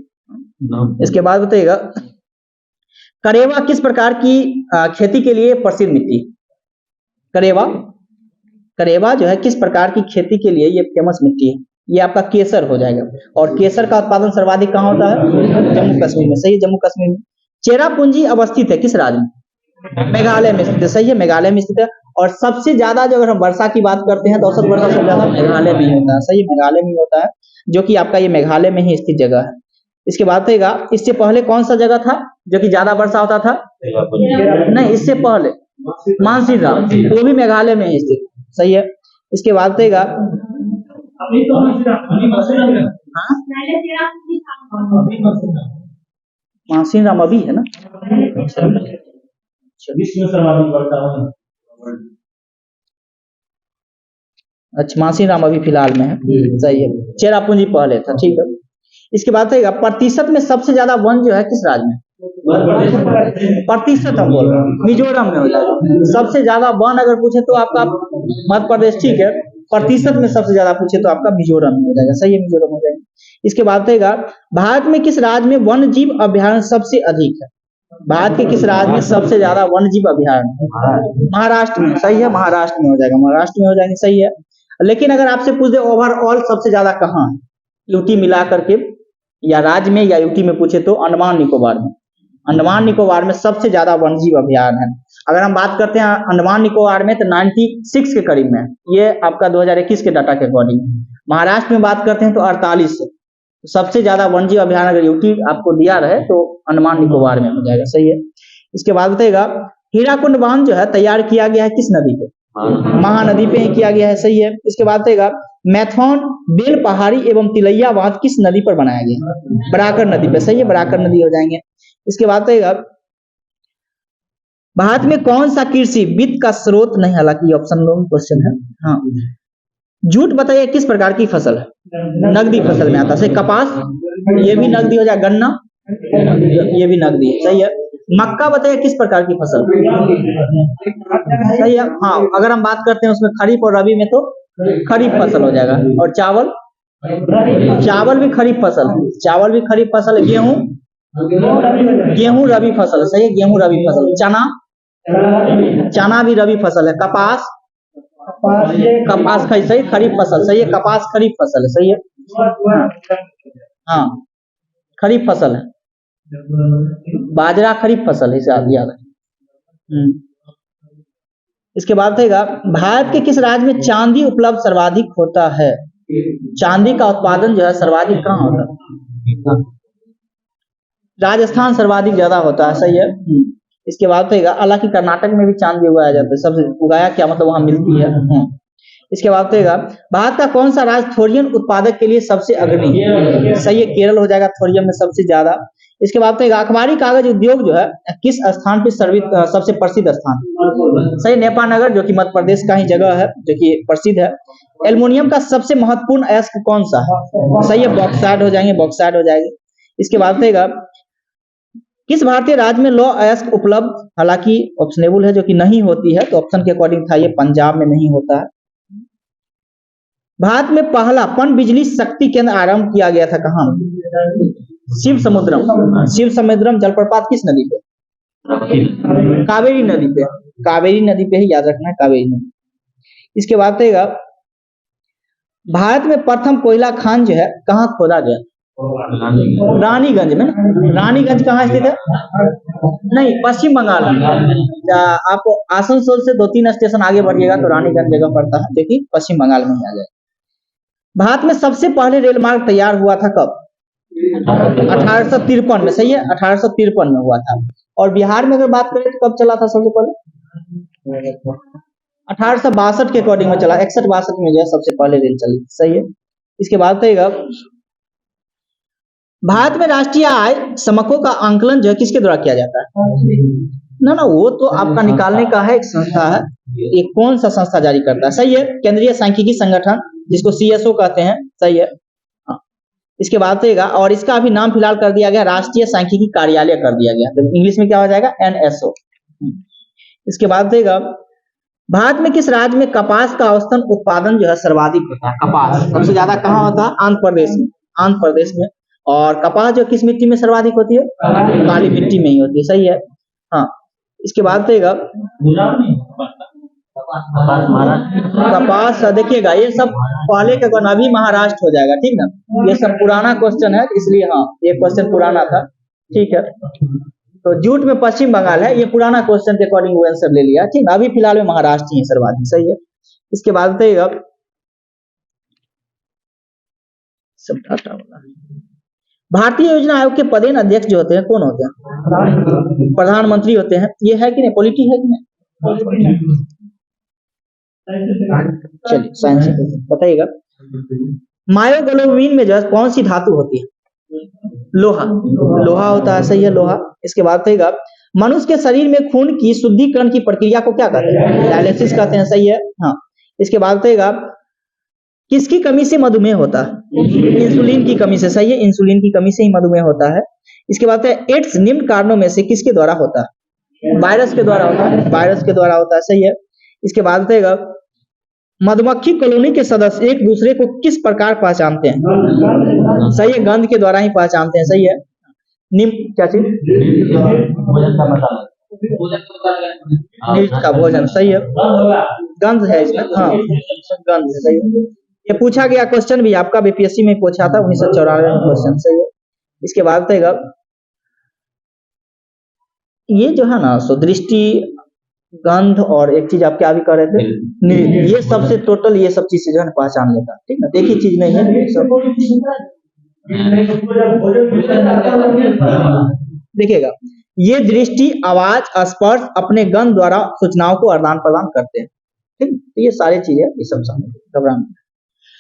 इसके बाद बताइएगा करेवा किस प्रकार की खेती के लिए प्रसिद्ध मिट्टी? करेवा जो है किस प्रकार की खेती के लिए ये फेमस मिट्टी है? ये आपका केसर हो जाएगा। और केसर का उत्पादन सर्वाधिक कहाँ होता है? जम्मू कश्मीर में। सही है, जम्मू कश्मीर में। चेरापूंजी अवस्थित है किस राज्य में? मेघालय में स्थित है। सही है, मेघालय में स्थित है। और सबसे ज्यादा जो अगर हम वर्षा की बात करते हैं तो औसत वर्षा सबसे ज्यादा मेघालय में होता है। सही, मेघालय में होता है, जो कि आपका ये मेघालय में ही स्थित जगह है। इसके बाद रहेगा इससे पहले कौन सा जगह था जो कि ज्यादा वर्षा होता था? नहीं, इससे पहले मानसीराम, वो भी मेघालय में ही स्थित। सही है। इसके बाद रहेगा मानसीराम अभी है ना? अच्छा, मानसीराम अभी फिलहाल में है। सही है। चेरापूंजी पहले था। ठीक है। इसके बाद रहेगा प्रतिशत में सबसे ज्यादा वन जो है किस राज्य में? प्रतिशत हम बोल रहे हैं मिजोरम में हो जाएगा। सबसे ज्यादा वन अगर पूछे तो आपका मध्य प्रदेश, ठीक है। प्रतिशत में सबसे ज्यादा पूछे तो आपका मिजोरम में हो जाएगा। सही है, मिजोरम हो जाएगा। इसके बाद रहेगा भारत में किस राज्य में वन्य जीव अभ्यारण्य सबसे अधिक है? भारत के किस राज्य में सबसे ज्यादा वन्य जीव अभ्यारण्य? महाराष्ट्र में। सही है, महाराष्ट्र में हो जाएगा। महाराष्ट्र में हो जाएंगे। सही है। लेकिन अगर आपसे पूछ दे ओवरऑल सबसे ज्यादा कहाँ है, यूटी मिला करके या राज्य में या यूटी में पूछे तो अंडमान निकोबार में। अंडमान निकोबार में सबसे ज्यादा वन्यजीव अभ्यारण्य है। अगर हम बात करते हैं अंडमान निकोबार में तो 96 के करीब में, ये आपका 2021 के डाटा के अकॉर्डिंग। महाराष्ट्र में बात करते हैं तो 48 है। सबसे ज्यादा वन्यजीव अभ्यारण्य अगर यूटी आपको दिया रहे तो अंडमान निकोबार में हो जाएगा। सही है। इसके बाद बताइएगा हीराकुंड बांध जो है तैयार किया गया है किस नदी पे? महानदी पे ही किया गया है। सही है। इसके बाद बताइएगा मैथन बेल पहाड़ी एवं तिलैया बांध किस नदी पर बनाया गया? बराकर नदी पे। सही है, बराकर नदी हो जाएंगे। इसके बाद बताइएगा भारत में कौन सा कृषि वित्त का स्रोत नहीं, हालांकि ऑप्शन लॉन्ग क्वेश्चन है। हाँ, जूट बताइए किस प्रकार की फसल है? नकदी फसल में आता है। कपास, ये भी नकदी हो जाए। गन्ना, ये भी नकदी है। सही है। मक्का बताइए किस प्रकार की फसल? सही है। हाँ, अगर हम बात करते हैं उसमें खरीफ और रबी में तो खरीफ फसल हो जाएगा। और चावल, चावल भी खरीफ फसल है। चावल भी खरीफ फसल है। गेहूं, गेहूं रबी फसल है। सही है, गेहूं रबी फसल। चना, चना भी रबी फसल है। कपास, कपास सही खरीफ फसल। सही है, कपास खरीफ फसल है। सही है। हाँ, खरीफ फसल है। बाजरा खरीफ फसल है, इसे आप याद रखें। इसके बाद रहेगा भारत के किस राज्य में चांदी उपलब्ध सर्वाधिक होता है? चांदी का उत्पादन जो है सर्वाधिक कहाँ होता है? राजस्थान सर्वाधिक ज्यादा होता है। सही है। इसके बाद रहेगा हालांकि कर्नाटक में भी चांदी उगाया जाता है। सबसे उगाया क्या मतलब वहां मिलती है। इसके बाद रहेगा भारत का कौन सा राज्य थोरियम उत्पादक के लिए सबसे अग्रणी है? सही है, केरल हो जाएगा थोरियम में सबसे ज्यादा। इसके बाद रहेगा अखबारी कागज उद्योग जो है किस स्थान पे सबसे प्रसिद्ध स्थान? सही, नेपानगर, जो कि मध्य प्रदेश का ही जगह है, जो कि प्रसिद्ध है। एल्युमिनियम का सबसे महत्वपूर्ण अयस्क कौन सा है? सही है, बॉक्साइट हो जाएंगे, बॉक्साइट हो जाएगी। इसके बाद रहेगा किस भारतीय राज्य में लौह अयस्क उपलब्ध, हालांकि ऑप्शनेबल है जो कि नहीं होती है, तो ऑप्शन के अकॉर्डिंग था ये पंजाब में नहीं होता है। भारत में पहला पन बिजली शक्ति केंद्र आरंभ किया गया था कहाँ? शिव समुद्रम। शिव समुद्रम जलप्रपात किस नदी पे? कावेरी नदी पे। कावेरी नदी पे ही याद रखना है, कावेरी नदी। इसके बाद रहेगा भारत में प्रथम कोयला खान जो है कहाँ खोदा गया? रानीगंज में ना? रानीगंज कहाँ स्थित है? नहीं, पश्चिम बंगाल में। आप आसनसोल से 2-3 स्टेशन आगे बढ़िएगा तो रानीगंज जगह पड़ता है, देखिए पश्चिम बंगाल में ही आ जाए। भारत में सबसे पहले रेल मार्ग तैयार हुआ था कब? 1853 में, सही है, 1853 में हुआ था। और बिहार में अगर बात करें तो कब चला था सबसे पहले? 1862 के अकॉर्डिंग में चला, 61-62 में जो है सबसे पहले रेल चली, सही है। इसके बाद कहेगा भारत में राष्ट्रीय आय समकों का आंकलन जो है किसके द्वारा किया जाता है? ना वो तो आपका निकालने का है, एक संस्था है, ये कौन सा संस्था जारी करता है? सही है, केंद्रीय सांख्यिकी संगठन, जिसको CSO कहते हैं, सही है। हाँ। इसके बाद कहेगा, और इसका अभी नाम फिलहाल कर दिया गया राष्ट्रीय सांख्यिकी कार्यालय कर दिया गया, तो इंग्लिश में क्या हो जाएगा? NSO। इसके बाद कहेगा भारत में किस राज्य में कपास का औसतन उत्पादन जो है सर्वाधिक होता है? कपास सबसे ज्यादा कहाँ होता है? आंध्र प्रदेश में, आंध्र प्रदेश में। और कपास जो किस मिट्टी में सर्वाधिक होती है? काली मिट्टी में ही होती है, सही है। हाँ। इसके बाद कहेगा कपास, देखिएगा ये सब पहले का क्वेश्चन, अभी महाराष्ट्र हो जाएगा, ठीक ना? ये सब पुराना क्वेश्चन है, इसलिए हाँ ये क्वेश्चन पुराना था, ठीक है। तो जूट में पश्चिम बंगाल है, ये पुराना क्वेश्चन के अकॉर्डिंग वो आंसर ले लिया, ठीक ना? अभी फिलहाल में महाराष्ट्र ही है सर्वाधिक, सही है। इसके बाद कहेगा सब डाटा वाला भारतीय योजना आयोग के पदेन अध्यक्ष जो होते हैं कौन होते हैं? प्रधानमंत्री होते हैं। ये है कि नहीं? पॉलिटी है कि नहीं? चलिए साइंस बताइएगा। मायोग्लोबिन में जो है कौन सी धातु होती है? लोहा, लोहा होता है, सही है, लोहा। इसके बाद कहेगा मनुष्य के शरीर में खून की शुद्धिकरण की प्रक्रिया को क्या कहते हैं? डायलिसिस कहते हैं, सही है। हाँ। इसके बाद कहेगा किसकी कमी से मधुमेह होता है? इंसुलिन की कमी से, सही है, इंसुलिन की कमी से ही मधुमेह होता है। इसके बाद एड्स निम्न कारणों में से किसके द्वारा होता है? वायरस के द्वारा होता है, वायरस के द्वारा होता है, सही है। इसके बाद कहेगा मधुमक्खी कॉलोनी के सदस्य एक दूसरे को किस प्रकार पहचानते हैं? सही है, गंध के द्वारा ही पहचानते हैं, सही है। निम्न क्या चीज? निम्न का भोजन, सही है, गंध है इसमें, हाँ गंध है, सही है। ये पूछा गया क्वेश्चन भी आपका BPSC में पूछा था 1994 में क्वेश्चन, सही है। इसके बाद कहेगा ये जो है ना सो दृष्टि, गंध और एक चीज आप क्या भी कह रहे थे? ये सबसे टोटल ये सब चीज जो है पहचान लेता है, ठीक ना? देखिए चीज नहीं है सब। देखिएगा ये दृष्टि, आवाज, स्पर्श अपने गंध द्वारा सूचनाओं को आदान प्रदान करते हैं, ठीक। ये सारी चीजें ये सब समझ घबराना।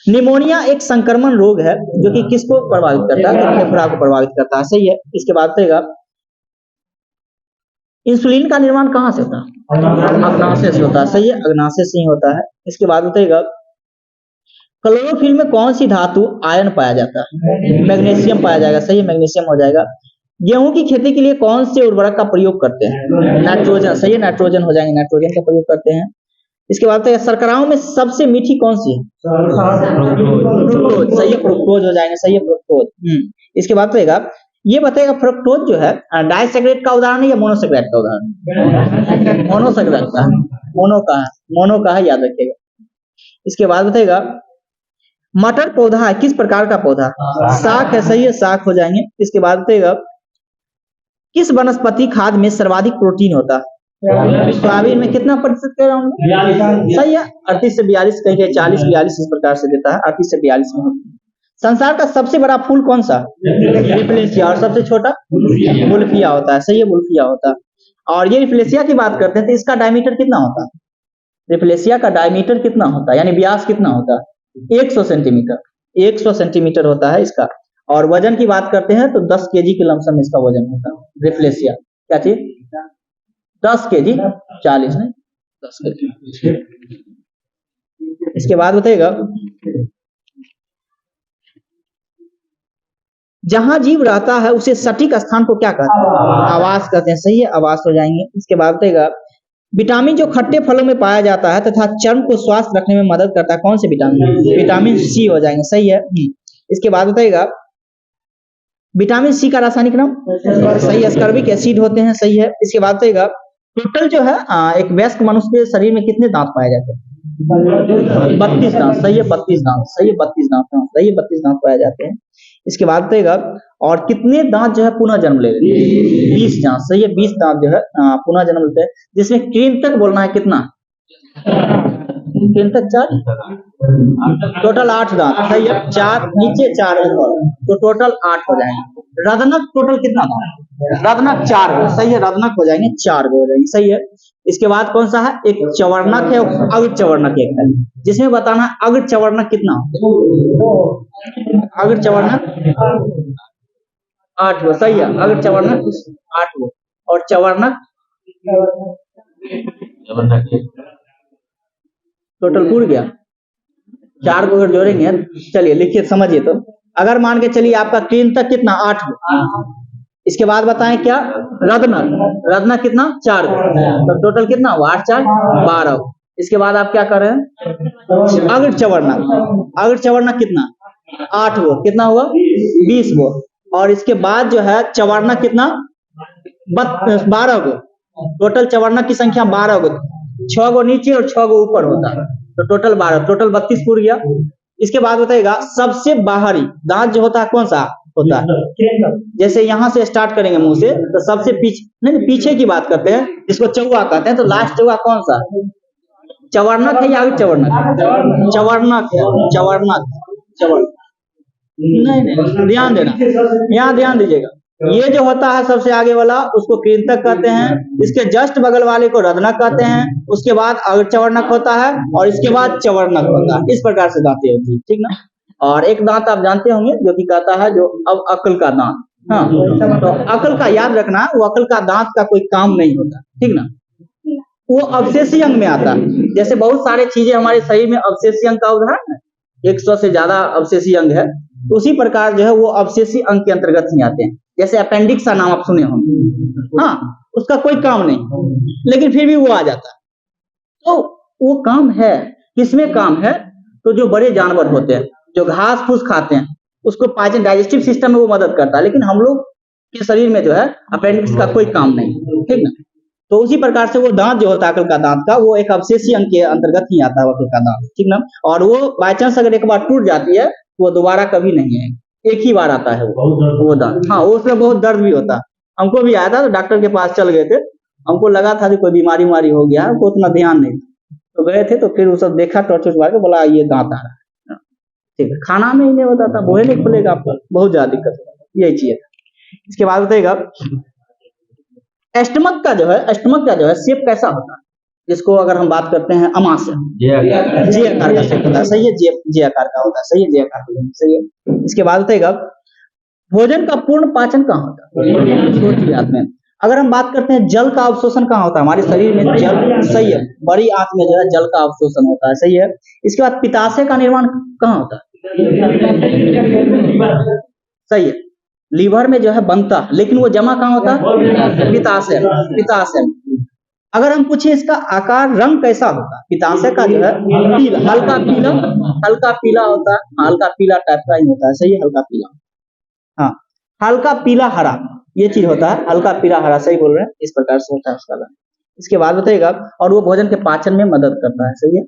निमोनिया एक संक्रमण रोग है जो कि किसको प्रभावित करता है? तो फेफड़ा को प्रभावित करता है, सही है। इसके बाद कहेगा इंसुलिन का निर्माण कहाँ से होता है? अग्नाशय से होता है, सही है, अग्नाशय से ही होता है। इसके बाद बताइएगा क्लोरोफिल में कौन सी धातु आयन पाया जाता है? मैग्नीशियम पाया जाएगा, सही है, मैग्नीशियम हो जाएगा। गेहूं की खेती के लिए कौन से उर्वरक का प्रयोग करते हैं? नाइट्रोजन, सही है, नाइट्रोजन हो जाएंगे, नाइट्रोजन का प्रयोग करते हैं। इसके बाद शर्कराओं में सबसे मीठी कौन सी है? फ्रुक्टोज, सही है, फ्रुक्टोज हो जाएंगे, सही है, फ्रुक्टोज। इसके बाद कहेगा ये बताएगा फ्रुक्टोज जो है डाइसैकराइड का उदाहरण है या मोनोसैकराइड का उदाहरण? मोनोसैकराइड का, मोनो का है, याद रखिएगा। इसके बाद बताएगा मटर पौधा है किस प्रकार का पौधा? शाक है, सही है, शाक हो जाएंगे। इसके बाद बताएगा किस वनस्पति खाद्य में सर्वाधिक प्रोटीन होता है? सोयाबीन में कितना प्रतिशत कह रहा हूँ? सही है, 38 से 42, कहीं 40-42 इस प्रकार से देता है, 38 से 42 में। संसार का सबसे बड़ा फूल कौन सा? रिफ्लेशिया। और सबसे छोटा वुल्फिया होता है, सही है, वुल्फिया होता है। और ये रिफ्लेशिया की बात करते हैं तो इसका डायमीटर कितना होता है? रिफ्लेशिया का डायमीटर कितना होता है, यानी व्यास कितना होता है? 100 सेंटीमीटर, 100 सेंटीमीटर होता है इसका। और वजन की बात करते हैं तो 10 केजी के लमसम इसका वजन होता है, रिफ्लेशिया। क्या चीज? 10 केजी, 40 नहीं, 10 केजी। इसके बाद बताइएगा जहां जीव रहता है उसे सटीक स्थान को क्या कहते हैं? आवास कहते हैं, सही है, आवास हो जाएंगे। इसके बाद बताइएगा विटामिन जो खट्टे फलों में पाया जाता है तथा चर्म को स्वस्थ रखने में मदद करता है, कौन से विटामिन? विटामिन C हो जाएंगे, सही है। इसके बाद बताइएगा विटामिन C का रासायनिक नाम? सही है, अस्कॉर्बिक एसिड होते हैं, सही है। इसके बाद बताइएगा टोटल जो है एक वयस्क मनुष्य के शरीर में कितने दांत पाए जाते हैं? 32 दांत, सही है, 32 दांत, सही है, 32 दांत, सही है, 32 दांत पाए जाते हैं। इसके बाद बताइएगा और कितने दांत जो है पुनः जन्म ले लेते हैं? 20 दांत। सही है, 20 दांत जो है पुनः जन्म लेते हैं, जिसमें कृंतक बोलना है कितना? कृंतक 4, टोटल 8 दांत। सही है, 4 नीचे 4 ऊपर, तो टोटल 8 हो जाएंगे। रदनक टोटल कितना दांत? रदनक 4 गो। सही है, रदनक हो जाएंगे 4 गो हो जाएंगे। सही है, इसके बाद कौन सा है? एक चवर्णक है, अग्र चवर्णक एक है, जिसमें बताना अग्र चवर्णक कितना? अग्र चवर्णक 8 गो। सही है, अग्र चवर्णक 8 गो और चवर्णक टोटल पूर गया। 4 को अगर जोड़ेंगे, चलिए लिखिए समझिए। तो अगर मान के चलिए आपका कृंतक कितना? 8 गो। इसके बाद बताएं क्या? रदनक, रदनक कितना? 4 गो, तो टोटल कितना हुआ? 8 4 12 गो। इसके बाद आप क्या कर रहे हैं? अग्र चवर्णक, अग्र चवर्णक कितना? 8 गो, कितना हुआ? 20 गो। और इसके बाद जो है चवर्णक कितना? 12 गो। टोटल चवर्णक की संख्या 12 गो, 6 गो नीचे और 6 गो ऊपर होता है, तो टोटल 12, टोटल 32 पूर गया। इसके बाद बताइएगा सबसे बाहरी दांत जो होता है कौन सा होता है? जैसे यहाँ से स्टार्ट करेंगे मुंह से, तो सबसे नहीं पीछे की बात करते हैं, जिसको चौवा कहते हैं, तो लास्ट चौवा कौन सा? चवर्णक है या अग्र चवर्णक? चवर्णक है, चवर्णक, चवर्णक। नहीं, ध्यान देना, यहाँ ध्यान दीजिएगा। ये जो होता है सबसे आगे वाला, उसको कृंतक कहते हैं, इसके जस्ट बगल वाले को रदनक कहते हैं, उसके बाद अग्र चवर्णक होता है और इसके बाद चवर्णक होता है। इस प्रकार से दांतें होती है, ठीक ना। और एक दांत आप जानते होंगे जो कि कहता है जो अब अकल का दांत। हाँ, तो अकल का याद रखना, वो अकल का दांत का कोई काम नहीं होता, ठीक ना। वो अवशेषी अंग में आता है। जैसे बहुत सारे चीजें हमारे शरीर में अवशेषी अंग का उदाहरण है, 100 से ज्यादा अवशेषी अंग है, उसी प्रकार जो है वो अवशेषी अंग के अंतर्गत ही आते हैं। जैसे अपेंडिक्स का नाम आप सुने होंगे, हाँ, उसका कोई काम नहीं, लेकिन फिर भी वो आ जाता है। तो वो काम है, किसमें काम है? तो जो बड़े जानवर होते हैं, जो घास फूस खाते हैं, उसको पाचन डाइजेस्टिव सिस्टम में वो मदद करता है, लेकिन हम लोग के शरीर में जो है अपेंडिक्स का कोई काम नहीं, ठीक ना। तो उसी प्रकार से वो दांत जो होता है अकल का दांत का, वो एक अवशेषी अंग के अंतर्गत ही आता है अकल का दांत, ठीक ना। और वो बाय चांस अगर एक बार टूट जाती है, वो दोबारा कभी नहीं आएगी, एक ही बार आता है वो दांत। हाँ, उसमें बहुत दर्द भी होता है। हमको भी आया था, तो डॉक्टर के पास चल गए थे, हमको लगा था कि कोई बीमारी उमारी हो गया, हमको उतना ध्यान नहीं, तो गए थे, तो फिर वो सब देखा, टॉर्च मार के बोला ये दांत आ रहा है, ठीक है। खाना में ही नहीं होता था, मुंह नहीं खुलेगा आपका, बहुत ज्यादा दिक्कत होता, यही चीज है। इसके बाद बताइएगा स्टमक का जो है शेप कैसा होता है? जिसको अगर हम बात करते हैं अमाशय, जे आकार का शेप होता है। सही है, जे आकार का होता है। सही है, जे आकार का, सही है। इसके बाद बताइएगा भोजन का पूर्ण पाचन कहाँ होता है? छोटी आंत में। अगर हम बात करते हैं जल का अवशोषण कहाँ होता है? हमारे शरीर में जल, सही है, बड़ी आंत में जो है जल का अवशोषण होता है। सही है। इसके बाद पित्ताशय का निर्माण कहाँ होता है? सही है, लीवर में जो है बनता है, लेकिन वो जमा कहाँ होता है? पित्ताशय। अगर हम पूछे इसका आकार, रंग कैसा होता है? पित्ताशय का जो है पीला, हल्का पीला होता है, हल्का पीला टाइप का ही होता है। सही है, हल्का पीला, हाँ, हल्का पीला हरा, ये चीज होता है, हल्का पीला हरा, सही बोल रहे हैं, इस प्रकार से होता है उसका रंग। इसके बाद बताइएगा और वो भोजन के पाचन में मदद करता है। सही है,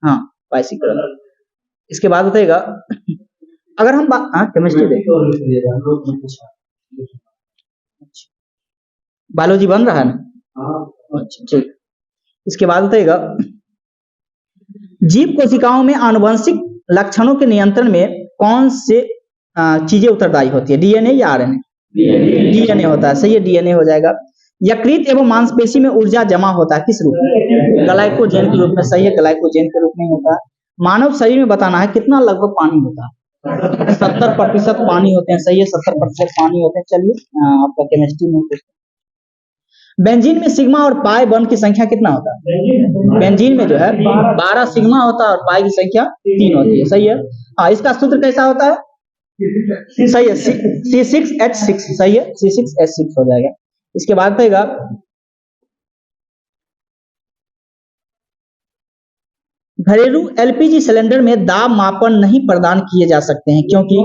हाँ, पाइसीकरण। इसके बाद बताइएगा अगर हम केमिस्ट्री देखें, बायोलॉजी बन रहा है ना, अच्छा ठीक। इसके बाद बताइएगा जीव कोशिकाओं में आनुवंशिक लक्षणों के नियंत्रण में कौन से चीजें उत्तरदायी होती है? डीएनए या आरएनए? डीएनए होता है। सही है, डीएनए हो जाएगा। यकृत एवं मांसपेशी में ऊर्जा जमा होता है किस रूप में? ग्लाइकोजन के रूप में। सही है, ग्लाइकोजन के रूप में होता है। मानव शरीर में बताना है कितना लगभग पानी होता है? 70% पानी होते हैं। सही है, 70% पानी होते हैं। चलिए आपका केमिस्ट्री में बेंजीन में सिग्मा और पाई बॉन्ड की संख्या कितना होता है? बेंजीन में जो है 12 सिग्मा होता है और पाई की संख्या 3 होती है। सही है, हाँ, इसका सूत्र कैसा होता है? सही है, C6H6। सही है, C6H6 हो जाएगा। इसके बाद बताइएगा घरेलू एलपीजी सिलेंडर में दाब मापन नहीं प्रदान किए जा सकते हैं क्योंकि,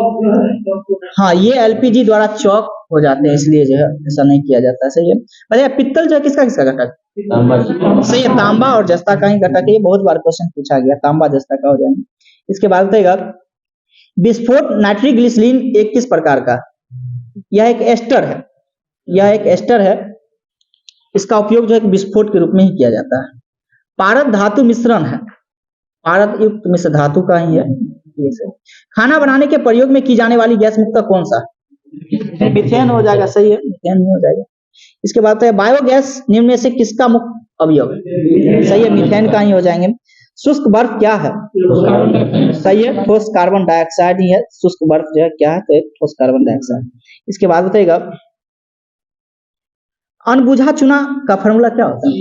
हाँ, ये एलपीजी द्वारा चौक हो जाते हैं, इसलिए जो है ऐसा नहीं किया जाता है। सही है। बताइए पित्तल जो है किसका घटक? सही है, तांबा और जस्ता का ही घटक है। ये बहुत बार क्वेश्चन पूछा गया, तांबा जस्ता का हो जाएंगे। इसके बाद बताइएगा विस्फोट नाइट्रोग्लिसरीन एक किस प्रकार का? यह एक एस्टर है, यह एक एस्टर है। इसका उपयोग जो है विस्फोट के रूप में ही किया जाता है। पारद धातु मिश्रण है, पारद युक्त मिश्र धातु का ही है। खाना बनाने के प्रयोग में की जाने वाली गैस मुक्त कौन सा? मीथेन हो जाएगा, सही है, मीथेन हो जाएगा। इसके बाद है बायोगैस निम्न में से किसका मुख्य अवयव है? सही है, मीथेन का ही हो जाएंगे। शुष्क बर्फ क्या है? सही है, ठोस कार्बन डाइऑक्साइड ही है। शुष्क बर्फ जो है क्या है? तो एक ठोस कार्बन डाइऑक्साइड। इसके बाद बताइएगा अनबुझा चूना का फॉर्मूला क्या होता है?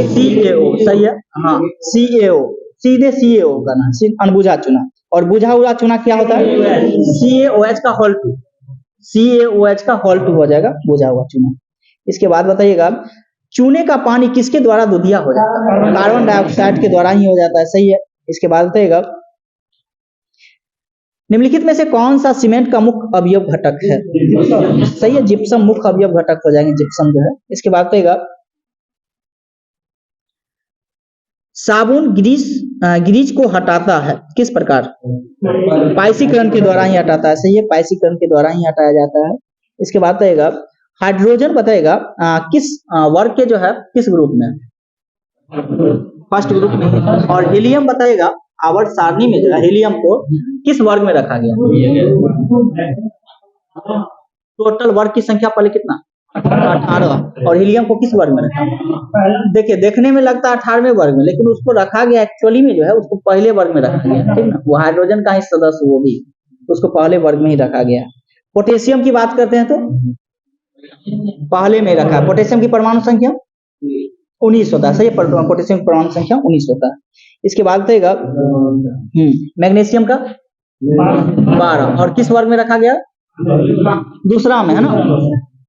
CaO, सही है, हाँ CaO, सीधे CaO का नाम, अनबुझा चूना। और बुझा हुआ चूना क्या होता है? CaOH का होल 2, CaOH का होल 2 हो जाएगा बुझा हुआ चूना। इसके बाद बताइएगा चूने का पानी किसके द्वारा दूधिया हो जाता है? कार्बन डाइऑक्साइड के द्वारा ही हो जाता है, सही है। इसके बाद बताइएगा निम्नलिखित में से कौन सा सीमेंट का मुख्य अवयव घटक है? सही है, जिप्सम मुख्य अवयव घटक हो जाएंगे, जिप्सम जो है। इसके बाद बताइएगा साबुन ग्रीस को हटाता है किस प्रकार? पाइसीकरण के द्वारा ही हटाता है, सही है, पाइसीकरण के द्वारा ही हटाया जाता है। इसके बाद बताइएगा हाइड्रोजन बताइएगा किस वर्ग के जो है किस ग्रुप में? फर्स्ट ग्रुप में। और हीलियम बताइएगा आवर्त सारणी में जो है हीलियम को किस वर्ग में रखा गया? टोटल वर्ग की संख्या पहले कितना? 18। और हीलियम को किस वर्ग में रखा? देखिए देखने में लगता है 18वें वर्ग में, लेकिन उसको रखा गया एक्चुअली में जो है उसको पहले वर्ग में रखा गया, ठीक ना। वो हाइड्रोजन का ही सदस्य, वो भी उसको पहले वर्ग में ही रखा गया। पोटेशियम की बात करते हैं तो पहले में रखा है। पोटेशियम की परमाणु संख्या 19 होता है, सही है, पोटेशियम की परमाणु संख्या 19 होता है। इसके बाद बताइएगा मैग्नीशियम का 12। और किस वर्ग में रखा गया? दूसरा में, है ना।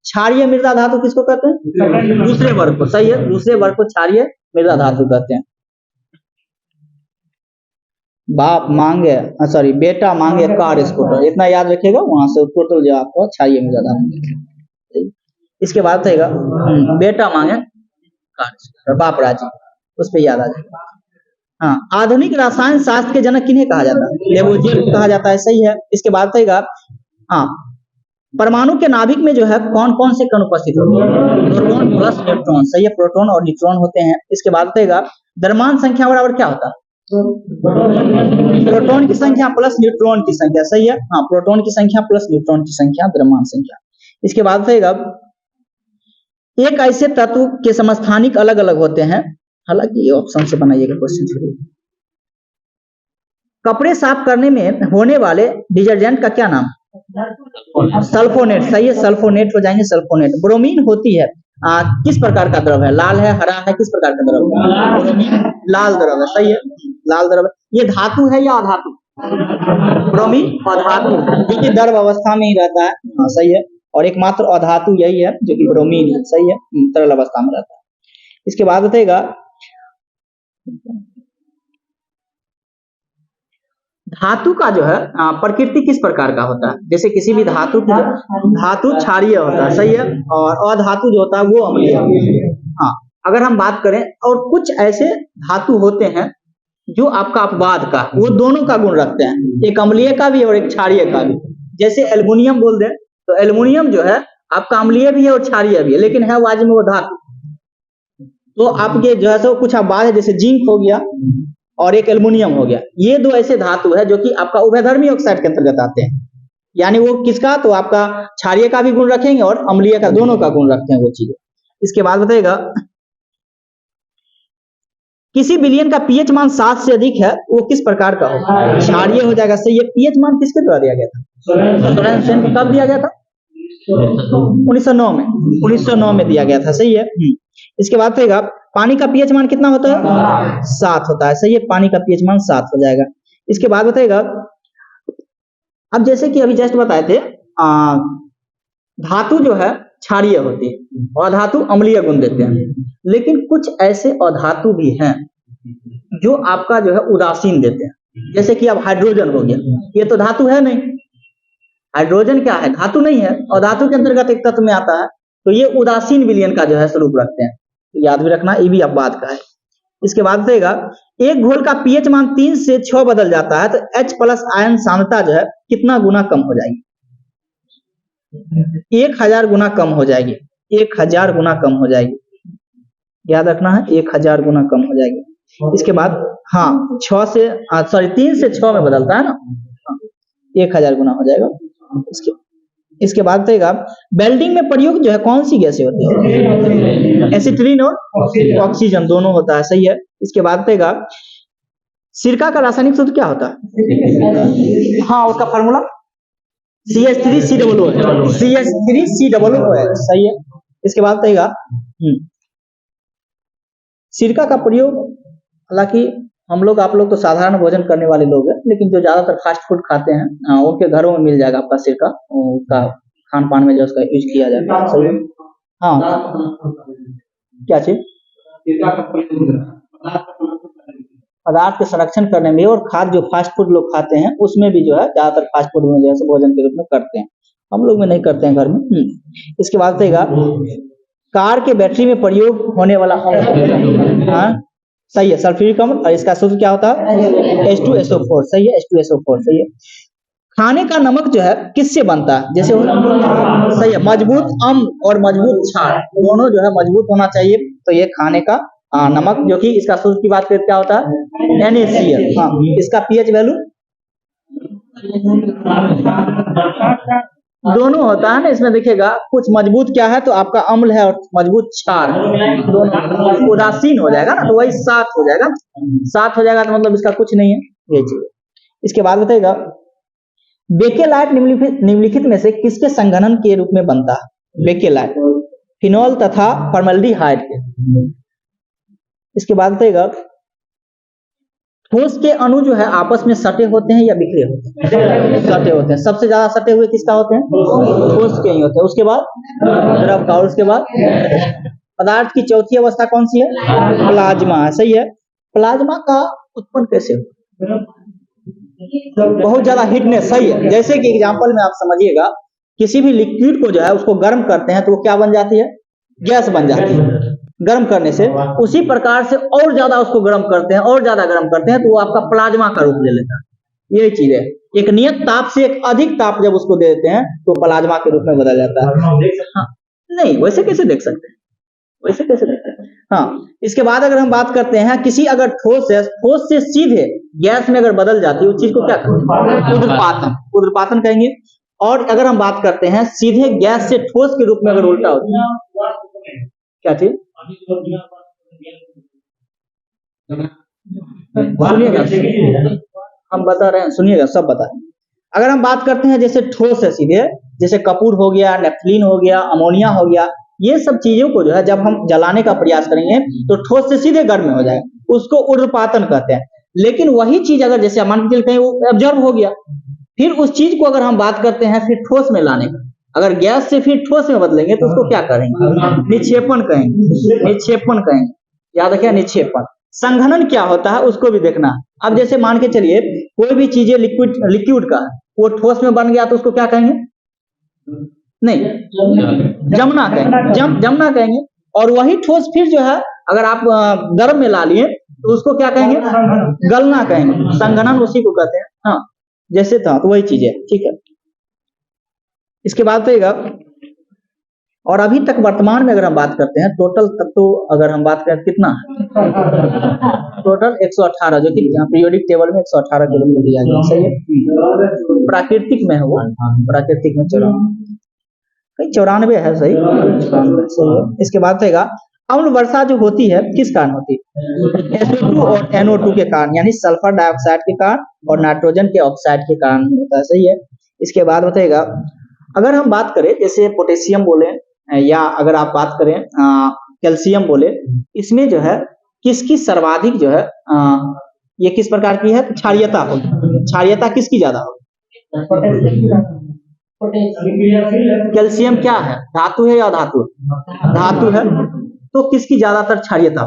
क्षारीय मृदा धातु किसको कहते हैं? दूसरे वर्ग को, सही है, दूसरे वर्ग को क्षारीय मृदा धातु कहते हैं। बाप मांगे बेटा मांगे कार स्कूटर, इतना याद रखिएगा, वहां से टोटल जो आपको क्षारीय मृदा धातु। इसके बाद बताइएगा बेटा मांगे कार स्कूटर, बाप राजी, उस पर याद आ जाएगा। हाँ, आधुनिक रसायन शास्त्र के जनक किन्हें कहा जाता है? लेबोजियर को कहा जाता है, सही है। इसके बाद बताइएगा हाँ परमाणु के नाभिक में जो है कौन कौन से कण उपस्थित होते हैं? प्रोटॉन प्लस न्यूट्रॉन, सही है, प्रोटॉन और न्यूट्रॉन होते हैं। इसके बाद बताइएगा द्रव्यमान संख्या बराबर क्या होता है? प्रोटॉन की संख्या प्लस न्यूट्रॉन की संख्या, सही है, हाँ, प्रोटॉन की संख्या प्लस न्यूट्रॉन की संख्या द्रव्यमान संख्या। इसके बाद बताइएगा एक ऐसे तत्व के समस्थानिक अलग अलग होते हैं, हालांकि ये ऑप्शन से बनाइएगा क्वेश्चन। कपड़े साफ करने में होने वाले डिटर्जेंट का क्या नाम? सल्फोनेट, सही है, सल्फोनेट हो जाएंगे, सल्फोनेट। ब्रोमीन होती है किस प्रकार का द्रव है? लाल है, हरा है, किस प्रकार का द्रव है? ब्रोमीन लाल द्रव है, सही है, लाल द्रव है। ये धातु है या अधातु? ब्रोमीन अधातु, जो कि द्रव अवस्था में ही रहता है, हाँ, सही है। और एकमात्र अधातु यही है जो कि ब्रोमीन है, सही है, तरल अवस्था में रहता है। इसके बाद बताइएगा धातु का जो है प्रकृति किस प्रकार का होता है? जैसे किसी भी धातु की धातु क्षारीय होता है, सही है, और अधातु जो होता है वो अम्लीय। हाँ, अगर हम बात करें और कुछ ऐसे धातु होते हैं जो आपका अपवाद का, वो दोनों का गुण रखते हैं, एक अम्लीय का भी और एक क्षारीय का भी। जैसे एल्युमिनियम बोल दें तो एल्युमिनियम जो है आपका अम्लीय भी है और क्षारीय भी है, लेकिन है वाजिब में वो धातु। तो आपके जो है सो कुछ अपवाद है, जैसे जिंक हो गया और एक एल्युमिनियम हो गया। ये दो ऐसे धातु है जो कि आपका उभयधर्मी ऑक्साइड के अंतर्गत आते हैं। यानी वो किसका? तो आपका क्षारीय का भी गुण रखेंगे और अम्लीय का, दोनों का गुण रखते हैं वो चीजें। इसके बाद बताइएगा किसी विलयन का पीएच मान 7 से अधिक है, वो किस प्रकार का होगा? क्षारीय हो जाएगा, सही है। पीएच मान किसके द्वारा दिया गया था? सोरेनसेन को कब दिया गया था? 1909 में, 1909 में दिया गया था, सही है। इसके बाद बताइएगा पानी का पीएच मान कितना होता है? 7 होता है, सही है, पानी का पीएच मान 7 हो जाएगा। इसके बाद बताइएगा अब जैसे कि अभी जस्ट बताए थे धातु जो है क्षारीय होती है और धातु अम्लीय गुण देते हैं, लेकिन कुछ ऐसे अधातु भी हैं जो आपका जो है उदासीन देते हैं। जैसे कि अब हाइड्रोजन हो गया, ये तो धातु है नहीं, हाइड्रोजन क्या है? धातु नहीं है, और धातु के अंतर्गत एक तत्व में आता है, तो ये उदासीन विलयन का जो है स्वरूप रखते हैं। तो याद भी रखना, ये भी अपवाद का है। इसके बाद रहेगा एक घोल का पीएच मान 3 से 6 बदल जाता है तो H प्लस आयन सांद्रता जो है कितना गुना कम हो जाएगी? 1000 गुना कम हो जाएगी। 1000 गुना कम हो जाएगी, याद रखना है, 1000 गुना कम हो जाएगी। इसके बाद हाँ 3 से 6 में बदलता है ना, 1000 गुना हो जाएगा। इसके बाद रहेगा वेल्डिंग में प्रयोग जो है कौन सी गैसें होती है? एसिटिलीन और ऑक्सीजन दोनों होता है, सही है। इसके बाद रहेगा सिरका का रासायनिक सूत्र क्या होता है? हाँ उसका फार्मूला CH3COO है, CH3COO है, सही है। इसके बाद रहेगा सिरका का प्रयोग, हालांकि हम लोग आप लोग तो साधारण भोजन करने वाले लोग हैं, लेकिन जो ज्यादातर फास्ट फूड खाते हैं उनके घरों में मिल जाएगा आपका सिरका, उसका खान पान में जो उसका यूज किया जाता है, सही है। हाँ क्या चीज? पदार्थ के संरक्षण करने में और खाद जो फास्ट फूड लोग खाते हैं उसमें भी जो है ज्यादातर फास्ट फूड में जैसे भोजन के रूप में करते हैं, हम लोग में नहीं करते हैं घर में। इसके बाद रहेगा कार के बैटरी में प्रयोग होने वाला हाँ सही है, सल्फ्यूरिक अम्ल, और इसका सूत्र क्या होता है? H2SO4, सही है, H2SO4, सही है। खाने का नमक जो है किससे बनता है? जैसे सही है, मजबूत अम्ल और मजबूत क्षार दोनों जो है मजबूत होना चाहिए, तो ये खाने का नमक, जो कि इसका सूत्र की बात करते क्या होता है? NaCl। हाँ इसका पीएच वैल्यू दोनों होता है ना, इसमें देखिएगा कुछ मजबूत क्या है तो आपका अम्ल है और मजबूत क्षार दोनों उदासीन हो जाएगा ना, तो वही 7 हो जाएगा, 7 हो जाएगा तो मतलब इसका कुछ नहीं है, ये चीज। इसके बाद बताइएगा बेकेलाइट निम्नलिखित में से किसके संघनन के रूप में बनता है? बेकेलाइट फिनोल तथा फॉर्मल्डिहाइड के। इसके बाद बताइएगा ठोस के अणु जो है आपस में सटे होते हैं या बिखरे होते हैं? सटे होते हैं। सबसे ज्यादा सटे हुए किसका होते हैं? ठोस के ही होते हैं। उसके बाद द्रव का, और उसके बाद पदार्थ की चौथी अवस्था कौन सी है? प्लाज्मा है, सही है। प्लाज्मा का उत्पन्न कैसे हो? बहुत ज्यादा हीटनेस, सही है। जैसे कि एग्जांपल में आप समझिएगा, किसी भी लिक्विड को जो है उसको गर्म करते हैं तो वो क्या बन जाती है? गैस बन जाती है गर्म करने से। उसी प्रकार से और ज्यादा उसको गर्म करते हैं, और ज्यादा गर्म करते हैं तो वो आपका प्लाज्मा का रूप ले लेता है। यही चीज है, एक नियत ताप से एक अधिक ताप जब उसको दे देते हैं तो प्लाज्मा के रूप में बदल जाता है। हाँ, नहीं वैसे कैसे देख सकते हैं, वैसे कैसे देखते हैं। हाँ इसके बाद अगर हम बात करते हैं किसी अगर ठोस है, ठोस से सीधे गैस में अगर बदल जाती है उस चीज को क्या कहेंगे? उद्रपातन, उद्रपातन कहेंगे। और अगर हम बात करते हैं सीधे गैस से ठोस के रूप में अगर उल्टा होती है, क्या चीज? सुनिएगा, हम बता रहे हैं, सुनिएगा, सब बता रहे हैं। अगर हम बात करते हैं जैसे ठोस है सीधे, जैसे कपूर हो गया, नेफ्थलीन हो गया, अमोनिया हो गया, ये सब चीजों को जो है जब हम जलाने का प्रयास करेंगे तो ठोस से सीधे गर्म में हो जाएगा, उसको उर्ध्वपातन कहते हैं। लेकिन वही चीज अगर जैसे मान के चलते हैं वो एब्जॉर्ब हो गया, फिर उस चीज को अगर हम बात करते हैं फिर ठोस में लाने का, अगर गैस से फिर ठोस में बदलेंगे तो उसको क्या करेंगे? निक्षेपण कहेंगे, निक्षेपण कहेंगे। याद रखिए, निक्षेपण। संघनन क्या होता है उसको भी देखना है। अब जैसे मान के चलिए कोई भी चीजें लिक्विड का है, वो ठोस में बन गया तो उसको क्या कहेंगे? नहीं, जमना कहेंगे, जमना कहेंगे। और वही ठोस फिर जो है अगर आप गर्म में ला लिए तो उसको क्या कहेंगे? गलना कहेंगे। संघनन उसी को कहते हैं। हाँ जैसे था तो वही चीज है, ठीक है। इसके बाद रहेगा, और अभी तक वर्तमान में अगर हम बात करते हैं टोटल तत्व, अगर हम बात करें कितना टोटल 118, जो कि पीरियोडिक टेबल में 118 के रूप में दिया गया, सही है। प्राकृतिक में है वो, प्राकृतिक में 94 है, सही, 94 सही है। इसके बाद रहेगा अम्ल वर्षा जो होती है किस कारण होती है? SO2 और NO2 के कारण, यानी सल्फर डाइऑक्साइड के कारण और नाइट्रोजन के ऑक्साइड के कारण होता है, सही है। इसके बाद बताएगा अगर हम बात करें जैसे पोटेशियम बोले या अगर आप बात करें कैल्शियम बोले, इसमें जो है किसकी सर्वाधिक जो है ये किस प्रकार की है? क्षारीयता होगी। क्षारीयता किसकी ज्यादा होगी? कैल्शियम क्या है? धातु है या अधातु? धातु है, तो किसकी ज्यादातर क्षारीयता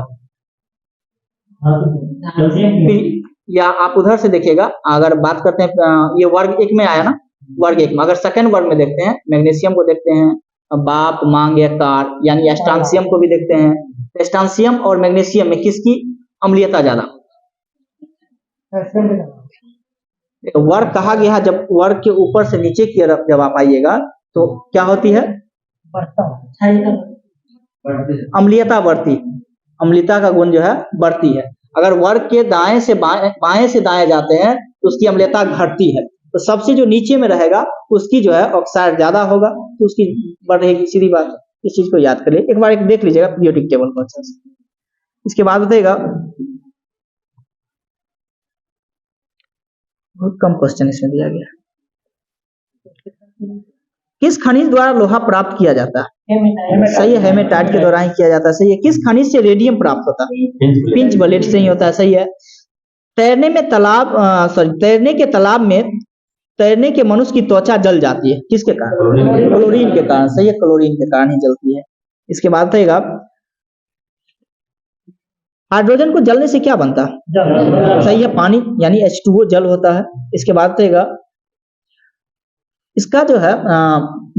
होगी? या आप उधर से देखिएगा, अगर बात करते हैं ये वर्ग 1 में आया ना, वर्ग 1 में अगर सेकंड वर्ग में देखते हैं मैग्नीशियम को देखते हैं, बाप मांग या कार, यानी एस्टांसियम को भी देखते हैं। एस्टांसियम और मैग्नीशियम में किसकी अम्लीयता ज्यादा। वर्ग कहा गया है, जब वर्ग के ऊपर से नीचे की तरफ जब आप आइएगा तो क्या होती है, अम्लीयता बढ़ती, अम्लीयता का गुण जो है बढ़ती है। अगर वर्ग के दाएं से बाएं से दाएं जाते हैं तो उसकी अम्लीयता घटती है। तो सबसे जो नीचे में रहेगा उसकी जो है ऑक्साइड ज्यादा होगा तो उसकी बढ़ेगी, सीधी बात है। इस चीज को याद करिए, एक बार एक देख लीजिएगा पीरियोडिक टेबल को अच्छे से। इसके बाद बताइएगा, बहुत कम क्वेश्चन इसमें दिया गया, किस खनिज द्वारा लोहा प्राप्त किया जाता है? सही है, हेमेटाइट के द्वारा ही किया जाता है। सही है। किस खनिज से रेडियम प्राप्त होता है? पिंच ब्लेड से ही होता है। सही है। तैरने के तालाब में तैरने के मनुष्य की त्वचा जल जाती है, किसके कारण? क्लोरीन के कारण। सही है, क्लोरीन के कारण ही जलती है। इसके बाद बताइएगा, हाइड्रोजन को जलने से क्या बनता है? सही है, पानी यानी H2O जल होता है। इसके बाद बताइएगा, इसका जो है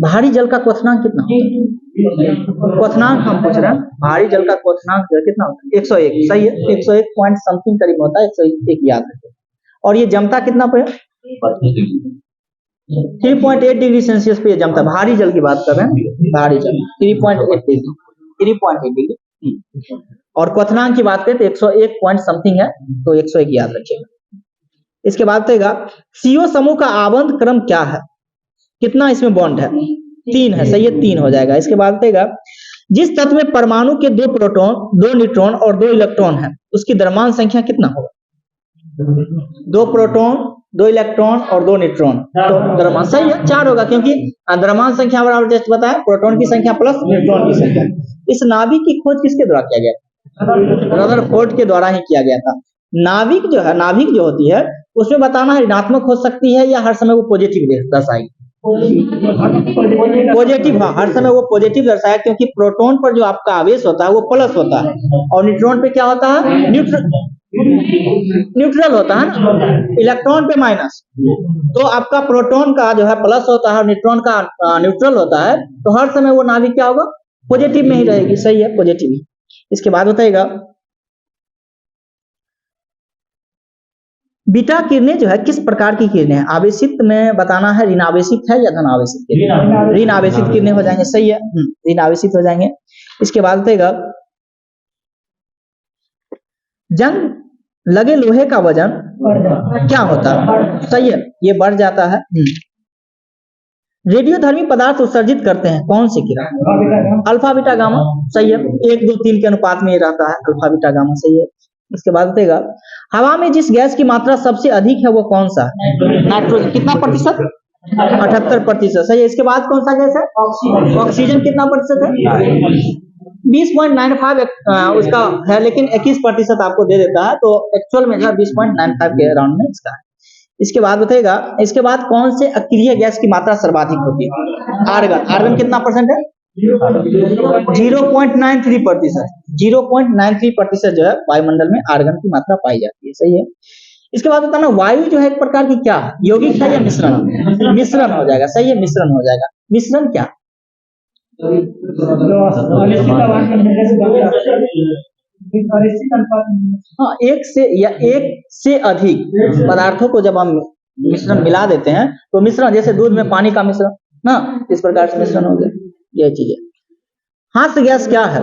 भारी जल का क्वथनांक कितना होता है? क्वथनांक हम पूछ रहे हैं, भारी जल का क्वथनांक कितना होता है? 101। सही है, 101 पॉइंट समथिंग करीब होता है, 101 याद रखें। और ये जमता कितना पे? 3.8 डिग्री सेल्सियस पे जमता है। भारी जल की बात कर रहे हैं, भारी जल 3.8 डिग्री। और क्वथनांक की बात करें तो 101 पॉइंट समथिंग है, तो 101 याद रखिएगा। इसके बाद बताइएगा, CO समूह का आबंध क्रम क्या है? कितना इसमें बॉन्ड है? 3 है। सही है, 3 हो जाएगा। इसके बाद बताइएगा, जिस तत्व में परमाणु के 2 प्रोटॉन 2 न्यूट्रॉन और 2 इलेक्ट्रॉन है उसकी द्रव्यमान संख्या कितना होगा? 2 प्रोटॉन 2 इलेक्ट्रॉन और 2 न्यूट्रॉन, तो द्रव्यमान सही है 4 होगा, क्योंकि द्रव्यमान संख्या बराबर जैसे बताया प्रोटॉन की संख्या प्लस न्यूट्रॉन की संख्या। इस नाभिक की खोज किसके द्वारा किया गया? रदरफोर्ड के द्वारा ही किया गया था। नाभिक जो होती है उसमें बताना है ऋणात्मक हो सकती है या हर समय वो पॉजिटिव दर्शाएगी? पॉजिटिव, हाँ, हर समय वो पॉजिटिव दर्शाया, क्योंकि प्रोटॉन पर जो आपका आवेश होता है वो प्लस होता है और न्यूट्रॉन पे क्या होता है? न्यूट्रल होता है ना, इलेक्ट्रॉन पे माइनस। तो आपका प्रोटॉन का जो है प्लस होता है और न्यूट्रॉन का न्यूट्रल होता है, तो हर समय वो नाभिक क्या होगा? पॉजिटिव में ही रहेगी। सही है, पॉजिटिव ही। इसके बाद बताइएगा, बीटा किरणें जो है किस प्रकार की किरणें हैं? आवेशित में बताना है, ऋण आवेशित है या धन आवेशित किरणें? ऋण आवेशित किरणें हो जाएंगे। सही है, ऋण आवेशित हो जाएंगे। इसके बाद बताइएगा, जंग लगे लोहे का वजन क्या होता है? सही है, ये बढ़ जाता है। रेडियोधर्मी पदार्थ उत्सर्जित करते हैं कौन से किरण? Alpha beta gamma. सही है, 1 2 3 के अनुपात में ये रहता है अल्फा बीटा गामा। सही है। इसके बाद बताइएगा, हवा में जिस गैस की मात्रा सबसे अधिक है वो कौन सा है? नाइट्रोजन। कितना प्रतिशत? 78%। सही है। इसके बाद कौन सा गैस है? ऑक्सीजन। कितना प्रतिशत है? 20.95 उसका है, लेकिन 21% आपको दे देता है, तो एक्चुअल में 20.95 के अराउंड में इसका है। इसके बाद बताइएगा, इसके बाद कौन से अक्रिय गैस की मात्रा सर्वाधिक होती है? आर्गन। आर्गन कितना परसेंट है? 0.93%। 0.93% जो है वायुमंडल में आर्गन की मात्रा पाई जाती है। सही है। इसके बाद बताना, वायु जो है एक प्रकार की क्या है? यौगिक है या मिश्रण? मिश्रण हो जाएगा। सही है, मिश्रण हो जाएगा। मिश्रण क्या? हाँ, एक से अधिक पदार्थों को जब हम मिश्रण मिला देते हैं तो मिश्रण, जैसे दूध में पानी का मिश्रण ना, इस प्रकार से मिश्रण हो गया। ये चीज है। हास्य गैस क्या है?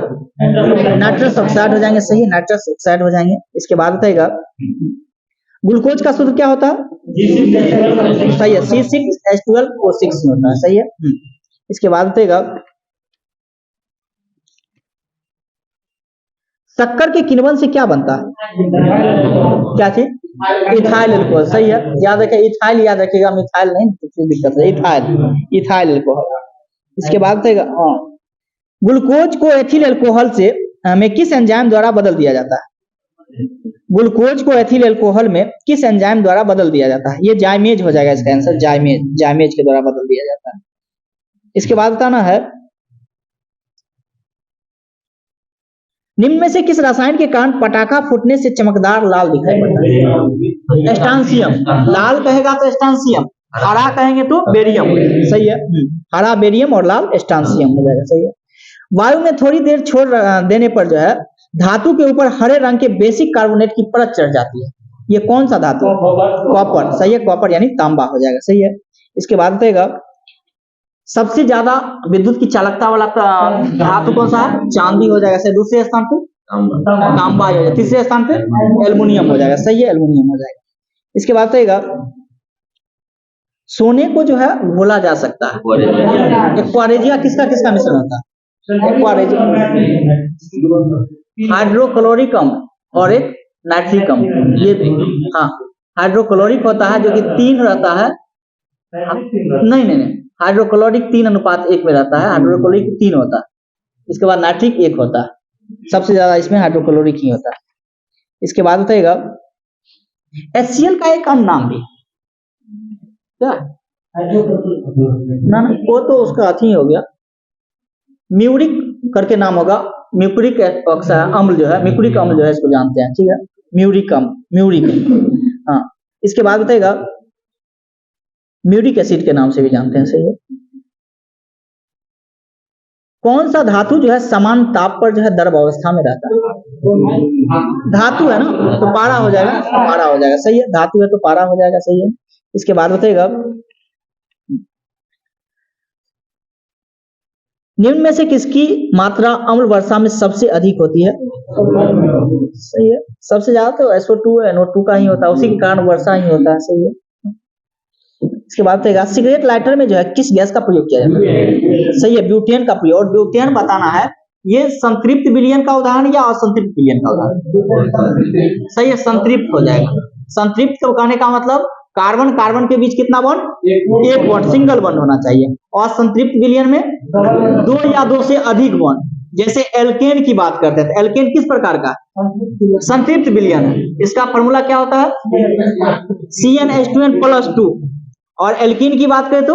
नाइट्रस ऑक्साइड हो जाएंगे। सही, नाइट्रस ऑक्साइड हो जाएंगे। इसके बाद बताइएगा, ग्लूकोज का सूत्र क्या होता है? सही है, C6H12O6 होता है। सही है। इसके बाद बताइएगा, शक्कर के किण्वन से क्या बनता है? क्या चीज? Ethyl alcohol. सही है, याद रखिए, इथाइल याद रखिएगा, मिथाइल नहीं, कुछ दिक्कत है। Ethyl alcohol. इसके बाद बताइएगा, ग्लूकोज को एथिल अल्कोहल से में किस एंजाइम द्वारा बदल दिया जाता है? ग्लूकोज को एथिल अल्कोहल में किस एंजाइम द्वारा बदल दिया जाता है? ये जाइमेज हो जाएगा इसका आंसर, जाइमेज के द्वारा बदल दिया जाता है। इसके बाद बताना है, निम्न में से किस रसायन के कारण पटाखा फूटने से चमकदार लाल दिखाई पड़ता है? एस्टांसियम। लाल कहेगा तो एस्टांसियम, हरा कहेंगे तो बेरियम। सही है, हरा बेरियम और लाल एस्टांसियम हो जाएगा। सही है। वायु में थोड़ी देर छोड़ देने पर जो है धातु के ऊपर हरे रंग के बेसिक कार्बोनेट की परत चढ़ जाती है, ये कौन सा धातु? कॉपर। सही है, कॉपर यानी तांबा हो जाएगा। सही है। इसके बाद बताएगा सबसे ज्यादा विद्युत की चालकता वाला धातु कौन सा है? चांदी हो जाएगा। सही। दूसरे स्थान पे तांबा हो जाएगा। तीसरे स्थान पे एल्युमिनियम हो जाएगा। सही है, एल्युमिनियम हो जाएगा। इसके बाद बताएगा सोने को जो है घोला जा सकता है। एक्वारेजिया किसका किसका मिश्रण होता है? एक्वारेजिया हाइड्रोक्लोरिक अम्ल और एक नाइट्रिक अम्ल। ये हाँ हाइड्रोक्लोरिक होता है जो कि 3 रहता है। नहीं नहीं नहीं, हाइड्रोक्लोरिक 3:1 में रहता है। हाइड्रोक्लोरिक 3 होता है। इसके बाद नाइट्रिक 1 होता है। सबसे ज्यादा इसमें हाइड्रोक्लोरिक ही होता है। इसके बाद बताइएगा HCl का एक अन्य नाम भी क्या? ना वो तो उसका अथी हो गया, म्यूरिक करके नाम होगा। म्यूरिक अम्ल जो है, म्यूरिक अम्ल जो है इसको जानते हैं। ठीक है, म्यूरिक अम्ल, म्यूरिक। हाँ, इसके बाद बताइएगा म्यूरिक एसिड के नाम से भी जानते हैं। सही है। कौन सा धातु जो है समान ताप पर जो है द्रव अवस्था में रहता है? धातु है ना, तो पारा हो जाएगा। पारा हो जाएगा। सही है, धातु है तो पारा हो जाएगा। सही है। इसके बाद बताइएगा निम्न में से किसकी मात्रा अम्ल वर्षा में सबसे अधिक होती है? सही है, सबसे ज्यादा तो SO2 NO2 का ही होता है, उसी के कारण वर्षा ही होता है। सही है। इसके बाद बताइएगा सिगरेट लाइटर में जो है किस गैस का प्रयोग किया जाता है? सही है, ब्यूटेन का प्रयोग। ब्यूटेन बताना है ये संतृप्त विलयन का उदाहरण या असंतृप्त विलयन का उदाहरण? सही है, संतृप्त हो जाएगा। संतृप्त को कहने का मतलब कार्बन कार्बन के बीच कितना बॉन्ड? एक बॉन्ड, सिंगल बॉन्ड होना चाहिए। और संतृप्त विलयन में 2 या 2 से अधिक बॉन्ड। जैसे एल्केन की बात करते हैं तो एल्केन किस प्रकार का? संतृप्त विलयन है। इसका फॉर्मूला क्या होता है? CnH2n+2। और एल्कीन की बात करें तो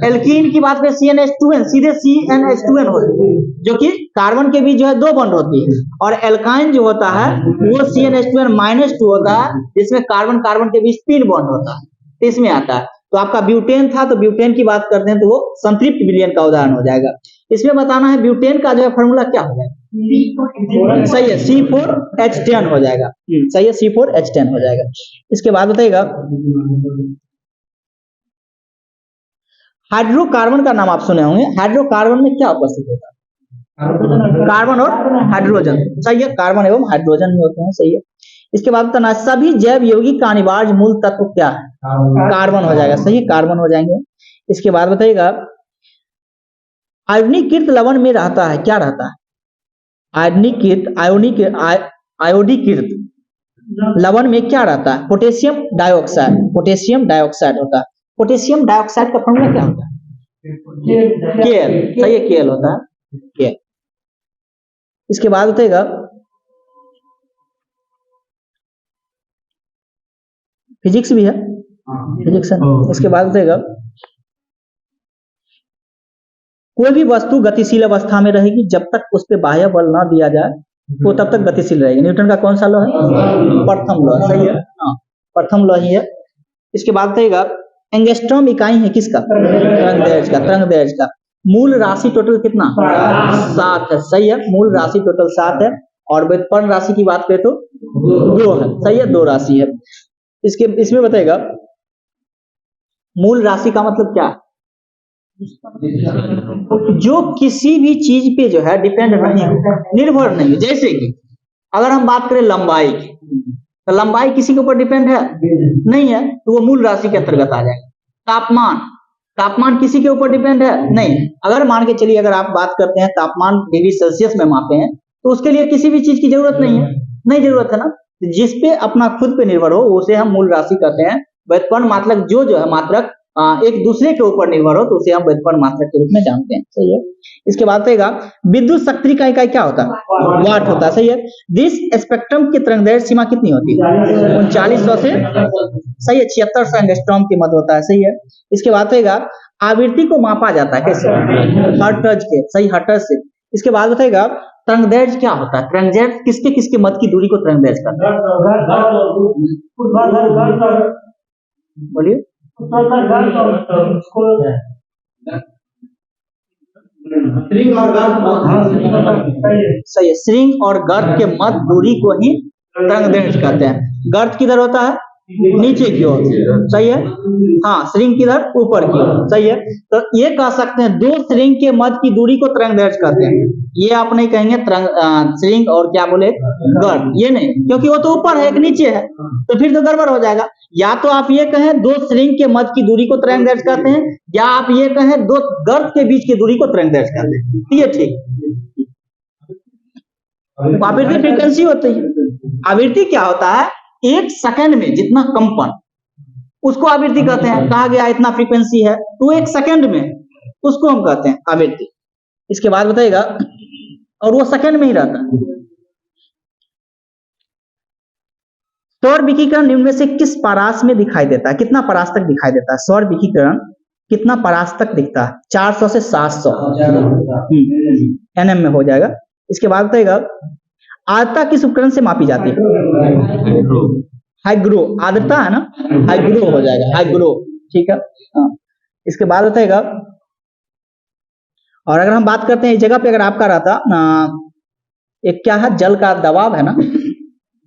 एल्कीन की बात करें CnH2n, सीधे CnH2n होता है, जो कि कार्बन के बीच जो है 2 बॉन्ड होती है। और एल्काइन जो होता है वो CnH2n-2 होता है, जिसमें कार्बन कार्बन के बीच 3 बॉन्ड होता है। इसमें आता है। तो आपका ब्यूटेन था, तो ब्यूटेन की बात करते हैं तो वो संतृप्त विलयन का उदाहरण हो जाएगा। इसमें बताना है ब्यूटेन का जो है फॉर्मूला क्या हो जाएगा? सही है, C4H10 हो जाएगा। सही है, C4H10 हो जाएगा। इसके बाद बताइएगा हाइड्रोकार्बन का नाम आप सुने होंगे। हाइड्रोकार्बन में क्या उपस्थित होता है? कार्बन और हाइड्रोजन। सही है, कार्बन एवं हाइड्रोजन में होते हैं। सही है। इसके बाद बताना सभी जैव यौगिक का अनिवार्य मूल तत्व क्या है? कार्बन हो जाएगा। सही है, कार्बन हो जाएंगे। इसके बाद बताइएगा आयोडीकृत लवण में रहता है, क्या रहता है? आयोडीकृत लवण में क्या रहता है? Potassium dioxide. पोटेशियम डाइऑक्साइड होता है। पोटेशियम डाइऑक्साइड का फॉर्मूला क्या होता है? Kl। सही है, Kl होता है, Kl। इसके बाद बताइएगा फिजिक्स भी है, फिजिक्स है। इसके बाद बताइएगा कोई भी वस्तु गतिशील अवस्था में रहेगी जब तक उस पर बाह्य बल ना दिया जाए वो तब तक गतिशील रहेगी। न्यूटन का कौन सा लॉ है? प्रथम लॉ। सही है, हाँ प्रथम लॉ ही है। इसके बाद बताइएगा एंगस्ट्रॉम इकाई है किसका? तरंगदैर्घ्य का। तरंगदैर्घ्य का मूल राशि टोटल कितना? 7 है। सही है, मूल राशि टोटल 7 है। और व्युत्पन्न राशि की बात करें तो 2 है। सही है, 2 राशि है। इसमें बताएगा मूल राशि का मतलब क्या है? जो किसी भी चीज पे जो है डिपेंड नहीं हो, निर्भर नहीं हो। जैसे कि अगर हम बात करें लंबाई की, तो लंबाई किसी के ऊपर डिपेंड है? नहीं है, तो वो मूल राशि के अंतर्गत आ जाएगा। तापमान, तापमान किसी के ऊपर डिपेंड है? नहीं। अगर मान के चलिए अगर आप बात करते हैं तापमान डिग्री सेल्सियस में मापे हैं तो उसके लिए किसी भी चीज की जरूरत नहीं है, नहीं जरूरत है ना। जिस पे अपना खुद पे निर्भर हो उसे हम मूल राशि कहते हैं। व्युत्पन्न मात्रक जो है मात्रक एक दूसरे के ऊपर निर्भर हो तो उसे हम व्युत्पन्न मात्रक के रूप में जानते हैं। सही है। इसके बाद कहेगा विद्युत शक्ति का इकाई क्या होता है? वाट होता है। सही है। जिस स्पेक्ट्रम की तरंगदैर्घ्य सीमा कितनी होती है? 3900 से सही है 7600 एंगस्ट्रॉम की मध्य होता है। सही है। इसके बाद कहेगा आवृत्ति को मापा जाता है कैसे? हर्ट्ज के। सही, हर्ट्ज से। इसके बाद बताएगा तरंगदैर्घ्य क्या होता है? तरंगदैर्घ्य किसके किसके मध्य की दूरी को तरंगदैर्घ्य कहते हैं? बोलिए। स्ट्रिंग और गर्त, सही है, स्ट्रिंग और गर्त के मध्य दूरी को ही तरंग दैर्ध्य कहते हैं। गर्त किधर होता है? नीचे की ओर, सही है। हाँ, स्ट्रिंग किधर? ऊपर की ओर, सही है। तो ये कह सकते हैं दो स्ट्रिंग के मध्य की दूरी को तरंग दैर्ध्य कहते हैं। ये आप नहीं कहेंगे स्ट्रिंग और क्या बोले गर्त, ये नहीं, क्योंकि वो तो ऊपर है एक नीचे है, तो फिर तो गड़बड़ हो जाएगा। या तो आप ये कहें दो स्ट्रिंग के मध्य की दूरी को तरंग दैर्ध्य कहते हैं, या आप ये कहें दो गर्त के बीच की दूरी को तरंग दैर्ध्य कहते हैं। ये ठीक। आवृत्ति फ्रीक्वेंसी होती है। आवृत्ति क्या होता है? एक सेकंड में जितना कंपन, उसको आवृत्ति कहते हैं। कहा गया इतना फ्रीक्वेंसी है, तो एक सेकंड में उसको हम कहते हैं आवृत्ति। इसके बाद बताइएगा, और वो सेकंड में ही रहता है। सौर विकिरण निम्न में से किस परास में दिखाई देता है? कितना परास तक दिखाई देता है? सौर विकिरण कितना परास तक दिखता है? 400 से 700 एनएम में हो जाएगा। इसके बाद बताइएगा, आर्द्रता किस उपकरण से मापी जाती है? हाइग्रो, आर्द्रता है ना, हाइग्रो हो जाएगा, हाइग्रो, ठीक है। हाँ, इसके बाद बताइएगा, और अगर हम बात करते हैं इस जगह पे अगर आपका रहता एक क्या है, जल का दबाव है ना,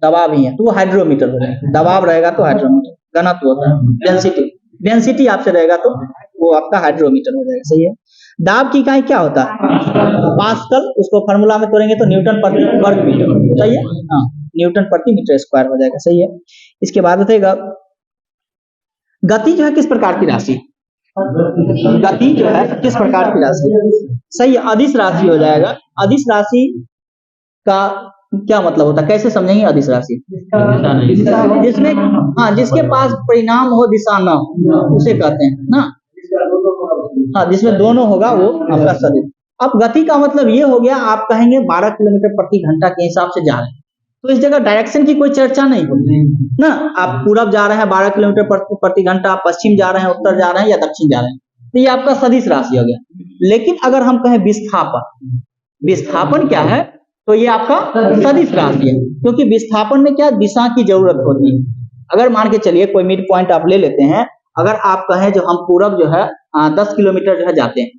दबाव ही है, तो वो हाइड्रोमीटर हो जाएगा। दबाव रहेगा तो हाइड्रोमीटर, घनत्व होता है, डेंसिटी, डेंसिटी आपसे रहेगा तो वो आपका हाइड्रोमीटर हो जाएगा, सही है। दाब की इकाई क्या होता है? पास्कल, उसको फार्मूला में तोड़ेंगे तो न्यूटन प्रति वर्ग मीटर, सही है। हाँ, न्यूटन प्रति मीटर स्क्वायर हो जाएगा, सही है। इसके बाद बताइएगा, गति जो है किस प्रकार की राशि? गति जो है किस प्रकार की राशि? सही है, अदिश राशि हो जाएगा। अदिश राशि का क्या मतलब होता है, कैसे समझेंगे अदिश राशि? जिसमें हाँ, जिसके पास परिणाम हो दिशा न हो, उसे कहते हैं ना। हाँ, जिसमें दोनों होगा वो आपका सदिश। अब गति का मतलब ये हो गया, आप कहेंगे 12 किलोमीटर प्रति घंटा के हिसाब से जा रहे हैं, तो इस जगह डायरेक्शन की कोई चर्चा नहीं होगी ना। आप पूरब जा रहे हैं 12 किलोमीटर प्रति घंटा, आप पश्चिम जा रहे हैं, उत्तर जा रहे हैं या दक्षिण जा रहे हैं, तो ये आपका सदिश राशि हो गया। लेकिन अगर हम कहें विस्थापन, विस्थापन क्या है, तो ये आपका सदिश राशि है, क्योंकि विस्थापन में क्या दिशा की जरूरत होती है। अगर मान के चलिए कोई मिड पॉइंट आप ले लेते हैं, अगर आप कहें जो हम पूरब जो है 10 किलोमीटर जो है जाते हैं,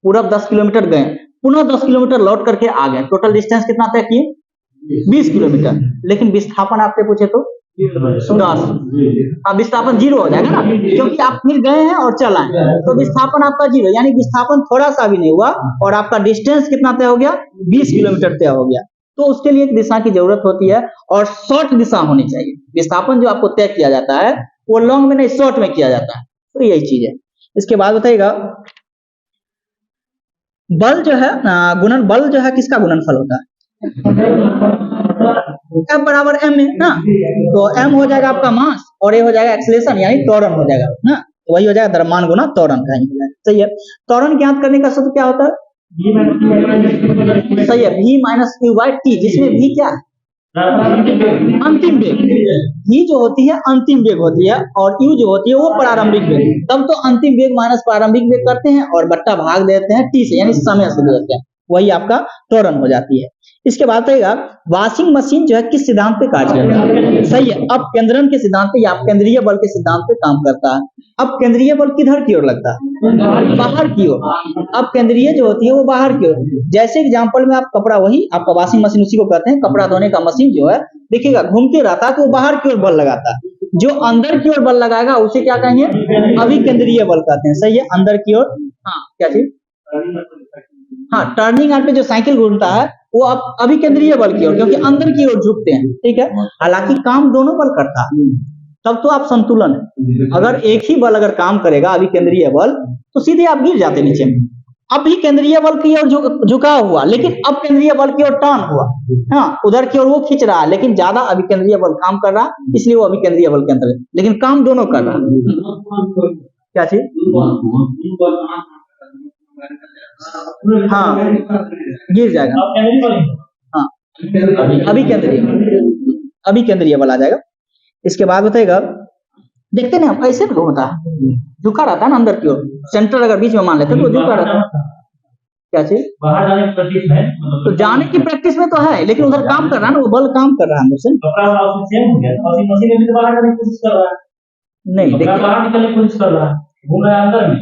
पूरब 10 किलोमीटर गए, पुनः 10 किलोमीटर लौट करके आ गए, टोटल डिस्टेंस कितना तय किए? 20 किलोमीटर। लेकिन विस्थापन आपसे पूछे तो 10, अब विस्थापन 0 हो जाएगा ना, क्योंकि आप फिर गए हैं और चल आए, तो विस्थापन आपका 0, यानी विस्थापन थोड़ा सा भी नहीं हुआ और आपका डिस्टेंस कितना तय हो गया? 20 किलोमीटर तय हो गया। तो उसके लिए एक दिशा की जरूरत होती है और शॉर्ट दिशा होनी चाहिए। विस्थापन जो आपको तय किया जाता है वो लॉन्ग में नहीं, शॉर्ट में किया जाता है, तो यही चीज है। इसके बाद बताइएगा, बल जो है गुणन, बल जो है किसका गुणनफल होता है? F बराबर m है ना, तो m हो जाएगा आपका मास और ये हो जाएगा एक्सेलरेशन यानी त्वरण हो जाएगा ना, तो वही हो जाएगा द्रव्यमान गुना त्वरण का, सही है। त्वरण ज्ञात करने का सूत्र क्या होता है? सही है, v minus Q by T, जिसमें v क्या है? अंतिम वेग। v जो होती है अंतिम वेग होती है और u जो होती है वो प्रारंभिक वेग। तब तो अंतिम वेग माइनस प्रारंभिक वेग करते हैं और बट्टा भाग देते हैं t से, यानी समय से देते हैं, वही आपका त्वरण हो जाती है। इसके बाद आएगा, वॉशिंग मशीन जो है किस सिद्धांत पे कार्य करता है? सही है, अपकेंद्रण के सिद्धांत पे या केंद्रीय बल के सिद्धांत पे काम करता है। अब केंद्रीय बल किधर की ओर लगता है? बाहर की ओर। अब केंद्रीय जो होती है वो बाहर की ओर। जैसे एग्जांपल में आप कपड़ा, वही आपका वॉशिंग मशीन उसी को कहते हैं, कपड़ा धोने का मशीन जो है देखिएगा घूमते रहता है तो वो बाहर की ओर बल लगाता है। जो अंदर की ओर बल लगाएगा उसे क्या कहेंगे? अभिकेंद्रीय बल कहते हैं, सही है, अंदर की ओर। हाँ, क्या चीज? हाँ, टर्निंग आर्म पे जो साइकिल घूमता है वो अब अभिकेंद्रीय बल की ओर, क्योंकि अंदर की ओर झुकते हैं, ठीक है। हालांकि काम दोनों बल करता है, तब तो आप संतुलन है। अगर एक ही बल अगर काम करेगा अभिकेंद्रीय बल, तो सीधे आप गिर जाते नीचे में। अभिकेंद्रीय बल की ओर झुकाव हुआ, लेकिन अब केंद्रीय बल की ओर टर्न हुआ, हाँ, उधर की ओर वो खींच रहा है, लेकिन ज्यादा अभिकेंद्रीय बल काम कर रहा, इसलिए वो अभिकेंद्रीय बल के अंदर, लेकिन काम दोनों कर रहा। क्या चीज? हाँ, गिर जाएगा। हाँ, अभिकेंद्रीय बल आ जाएगा। इसके बाद बताएगा, देखते ना ऐसे भी होता है, झुका रहता है ना अंदर की ओर, सेंटर अगर बीच में मान लेते तो झुका रहता है। क्या चीज? बाहर जाने की प्रैक्टिस है, तो जाने की प्रैक्टिस में तो है, लेकिन उधर काम कर रहा है ना, वो बल काम कर रहा है अंदर से। नहीं, देखिए बाहर निकलने की कोशिश कर रहा है, घूम रहा है अंदर में,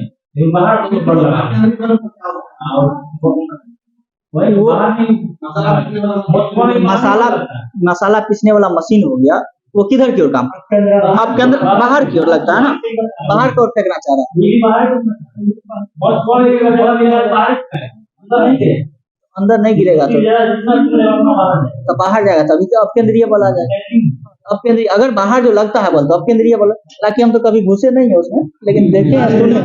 मसाला मसाला पीसने वाला मशीन हो गया, वो किधर की ओर काम आपके अंदर बाहर की ओर लगता है ना, बाहर की ओर फेंकना चाह रहा है, अंदर नहीं गिरेगा तो बाहर जाएगा, तभी तो अपकेंद्रीय बल आ जाएगा। अपकेंद्रीय अगर बाहर जो लगता है बल तो अपकेंद्रीय बल, हालांकि हम तो कभी घुसे नहीं है उसमें, लेकिन देखे हैं सुने हैं।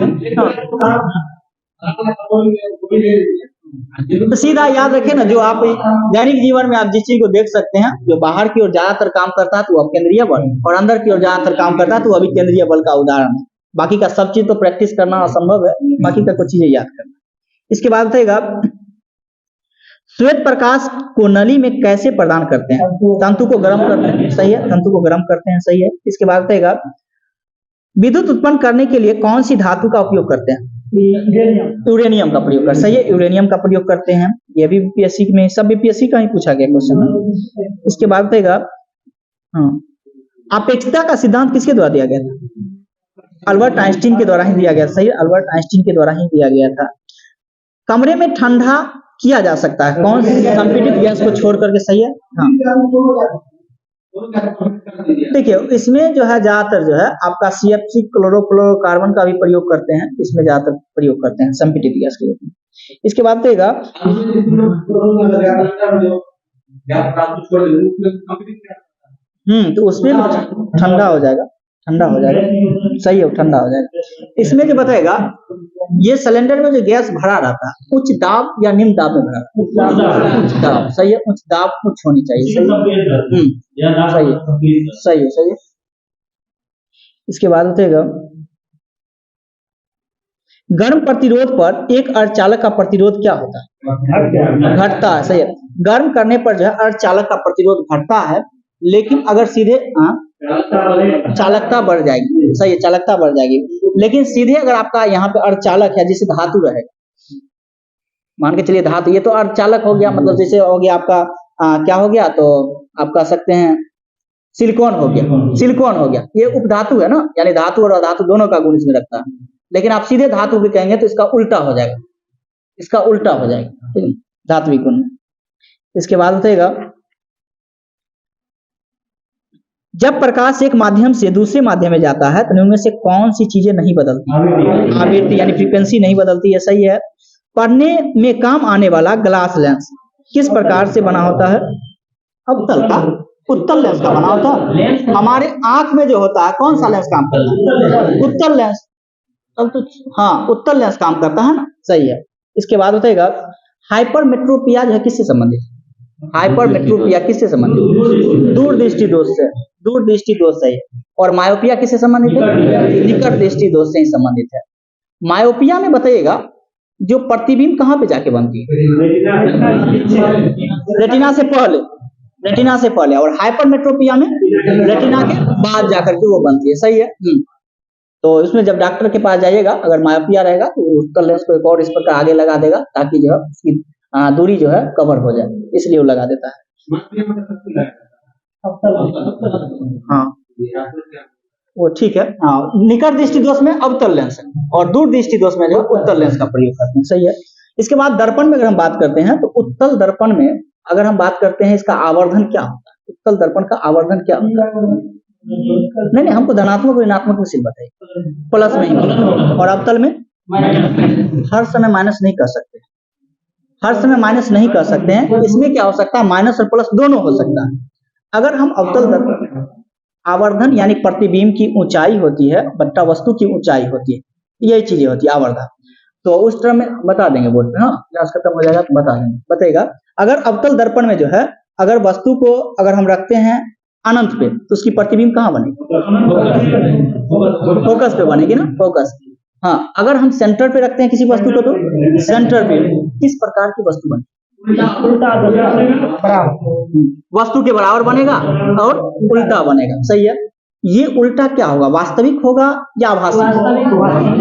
तो सीधा याद रखें ना, जो आप दैनिक जीवन में आप जिस चीज को देख सकते हैं, जो बाहर की ओर ज्यादातर काम करता है तो वो अपकेंद्रीय बल, और अंदर की ओर ज्यादातर काम करता है तो वो अभिकेंद्रीय बल का उदाहरण है। बाकी का सब चीज तो प्रैक्टिस करना असंभव है, बाकी का कुछ चीजें याद करना। इसके बाद बताएगा श्वेत प्रकाश को नली में कैसे प्रदान करते हैं? तंतु को गर्म करते हैं, सही है, तंतु को गर्म करते हैं, सही है। इसके बाद बताएगा विद्युत उत्पन्न करने के लिए कौन सी धातु का उपयोग करते हैं? यूरेनियम का प्रयोग करते, सही है, यूरेनियम का प्रयोग करते हैं। ये भी बीपीएससी में, सब बीपीएससी का ही पूछा गया क्वेश्चन। इसके बाद बताएगा अपेक्षता का सिद्धांत किसके द्वारा दिया गया था? अल्बर्ट आइंस्टीन के द्वारा ही दिया गया, सही, अल्बर्ट आइंस्टीन के द्वारा ही दिया गया था। कमरे में ठंडा किया जा सकता है कौन सी संपीड़ित गैस को छोड़ करके, सही है। हाँ, देखिए इसमें जो है ज्यादातर जो है आपका CFC क्लोरोफ्लोरोकार्बन का भी प्रयोग करते हैं, इसमें ज्यादातर प्रयोग करते हैं संपीड़ित गैस के रूप में। इसके बाद देगा तो उसमें ठंडा हो जाएगा, ठंडा हो जाएगा, सही है, ठंडा हो जाएगा। इसमें जो बताएगा ये सिलेंडर में जो गैस भरा रहता है उच्च दाब या निम्न दाब में भरा रहता है? उच्च दाब, सही है, उच्च दाब उच्च होनी चाहिए, सही है, सही है, सही है, सही है। इसके बाद बताएगा गर्म प्रतिरोध पर एक अर्धचालक का प्रतिरोध क्या होता है? घटता है, सही है। गर्म करने पर जो है अर्धचालक का प्रतिरोध घटता है, लेकिन अगर सीधे चालकता बढ़ जाएगी, सही है, चालकता बढ़ जाएगी। लेकिन सीधे अगर आपका यहाँ पे अर्धचालक है, जैसे धातु रहेगा, मान के चलिए धातु, ये तो अर्धचालक हो गया, मतलब जैसे हो गया आपका क्या हो गया, तो आप कह सकते हैं सिलिकॉन हो गया, सिलिकॉन हो गया, ये उपधातु है ना, यानी धातु और अधातु दोनों का गुण इसमें रखता है। लेकिन आप सीधे धातु भी कहेंगे तो इसका उल्टा हो जाएगा, इसका उल्टा हो जाएगा धात्विक गुण। इसके बाद बताएगा जब प्रकाश एक माध्यम से दूसरे माध्यम में जाता है तो उनमें से कौन सी चीजें नहीं बदलती? आवृत्ति यानी फ्रीक्वेंसी नहीं बदलती है, सही है। पढ़ने में काम आने वाला ग्लास लेंस किस प्रकार से बना होता है? अवतल का, उत्तल लेंस का बना होता है। हमारे आंख में जो होता है कौन सा लेंस काम करता है? उत्तल लेंस, तब तो हाँ उत्तल लेंस काम करता है ना, सही है। इसके बाद बताएगा हाइपरमेट्रोपिया जो है किससे संबंधित है? हाइपरमेट्रोपिया किससे संबंधित? दूरदृष्टि दोष से, दूरदृष्टि दोष से। और मायोपिया किससे संबंधित है? निकट दृष्टि दोष से ही संबंधित है। मायोपिया में बताइएगा जो प्रतिबिंब कहाँ पे जाके बनती है? रेटिना से पहले, रेटिना से पहले। और हाइपरमेट्रोपिया में रेटिना के बाद जाकर के वो बनती है, सही है। तो इसमें जब डॉक्टर के पास जाइएगा, अगर मायोपिया रहेगा तो उसका लेंस को एक और इस प्रकार आगे लगा देगा ताकि जो है उसकी दूरी जो है कवर हो जाए, इसलिए वो लगा देता है। हाँ वो ठीक है। हाँ, निकट दृष्टि दोष में अवतल लेंस है और दूर दृष्टि दोष में जो उत्तल लेंस का प्रयोग करते हैं, सही है। इसके बाद दर्पण में अगर हम बात करते हैं तो उत्तल दर्पण में अगर हम बात करते हैं इसका आवर्धन क्या होता है? उत्तल दर्पण का आवर्धन क्या होता है? नहीं, हमको धनात्मक ऋणात्मक में सिर्फ बताइए, प्लस में ही। और अवतल में हर समय माइनस नहीं कर सकते, हर समय माइनस नहीं कर सकते हैं। इसमें क्या हो सकता है? माइनस और प्लस दोनों हो सकता है। अगर हम अवतल दर्पण आवर्धन यानी प्रतिबिंब की ऊंचाई होती है बट्टा वस्तु की ऊंचाई होती है, यही चीजें होती है आवर्धन। तो उस तरह में बता देंगे बोर्ड पे, हाँ क्लास खत्म हो जाएगा तो बता देंगे। बताएगा अगर अवतल दर्पण में जो है अगर वस्तु को अगर हम रखते हैं अनंत पे तो उसकी प्रतिबिंब कहाँ बनेगी? फोकस पे बनेगी ना, फोकस। हाँ, अगर हम सेंटर पे रखते हैं किसी वस्तु को तो सेंटर पे किस प्रकार की वस्तु बनेगी? वस्तु के बराबर बनेगा और उल्टा बनेगा, सही है। ये उल्टा क्या होगा? वास्तविक होगा या आभासी?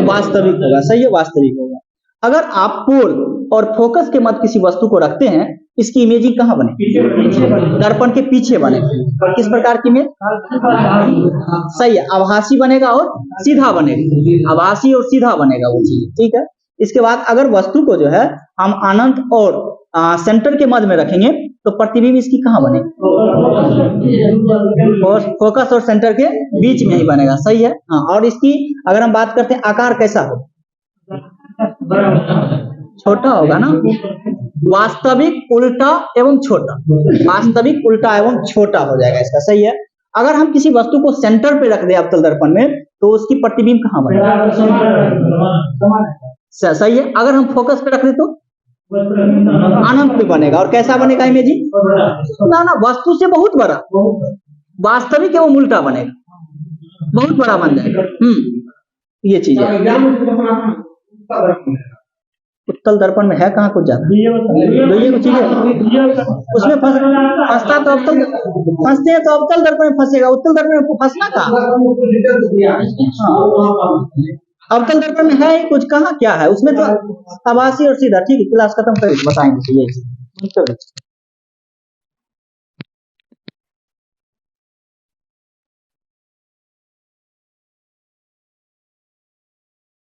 वास्तविक होगा, सही है, वास्तविक होगा। अगर आप पोल और फोकस के मध्य किसी वस्तु को रखते हैं इसकी इमेजिंग कहाँ बने? दर्पण के पीछे बने। किस प्रकार की इमेज? सही है, आभासी बनेगा और सीधा बनेगा, आभासी और सीधा बनेगा वो चीज, ठीक है। इसके बाद अगर वस्तु को जो है हम अनंत और सेंटर के मध्य में रखेंगे तो प्रतिबिंब इसकी कहाँ बनेगी? फोकस और सेंटर के बीच में ही बनेगा, सही है। हाँ, और इसकी अगर हम बात करते हैं आकार कैसा हो? छोटा होगा ना, वास्तविक उल्टा एवं छोटा, वास्तविक उल्टा एवं छोटा हो जाएगा इसका, सही है। अगर हम किसी वस्तु को सेंटर पे रख दें अवतल दर्पण में तो उसकी प्रतिबिंब कहाँ बनेगा? सही है। अगर हम फोकस पे रख दें तो अनंत पे बनेगा, और कैसा बनेगा इमेजिंग? ना ना, वस्तु से बहुत बड़ा, वास्तविक एवं उल्टा बनेगा, बहुत बड़ा बन जाएगा। ये चीज है। उत्तल दर्पण में है कहाँ कुछ ज्यादा, ये कुछ चीज है उसमें फंसता तो अवतल, फंसते हैं तो अवतल दर्पण में फंसेगा, उत्तल दर्पण में फंसना कहाँ? अवतल दर्पण में है ही कुछ कहाँ, क्या है उसमें तो आभासी और सीधा, ठीक है। क्लास खत्म करें बताएंगे ये चीज।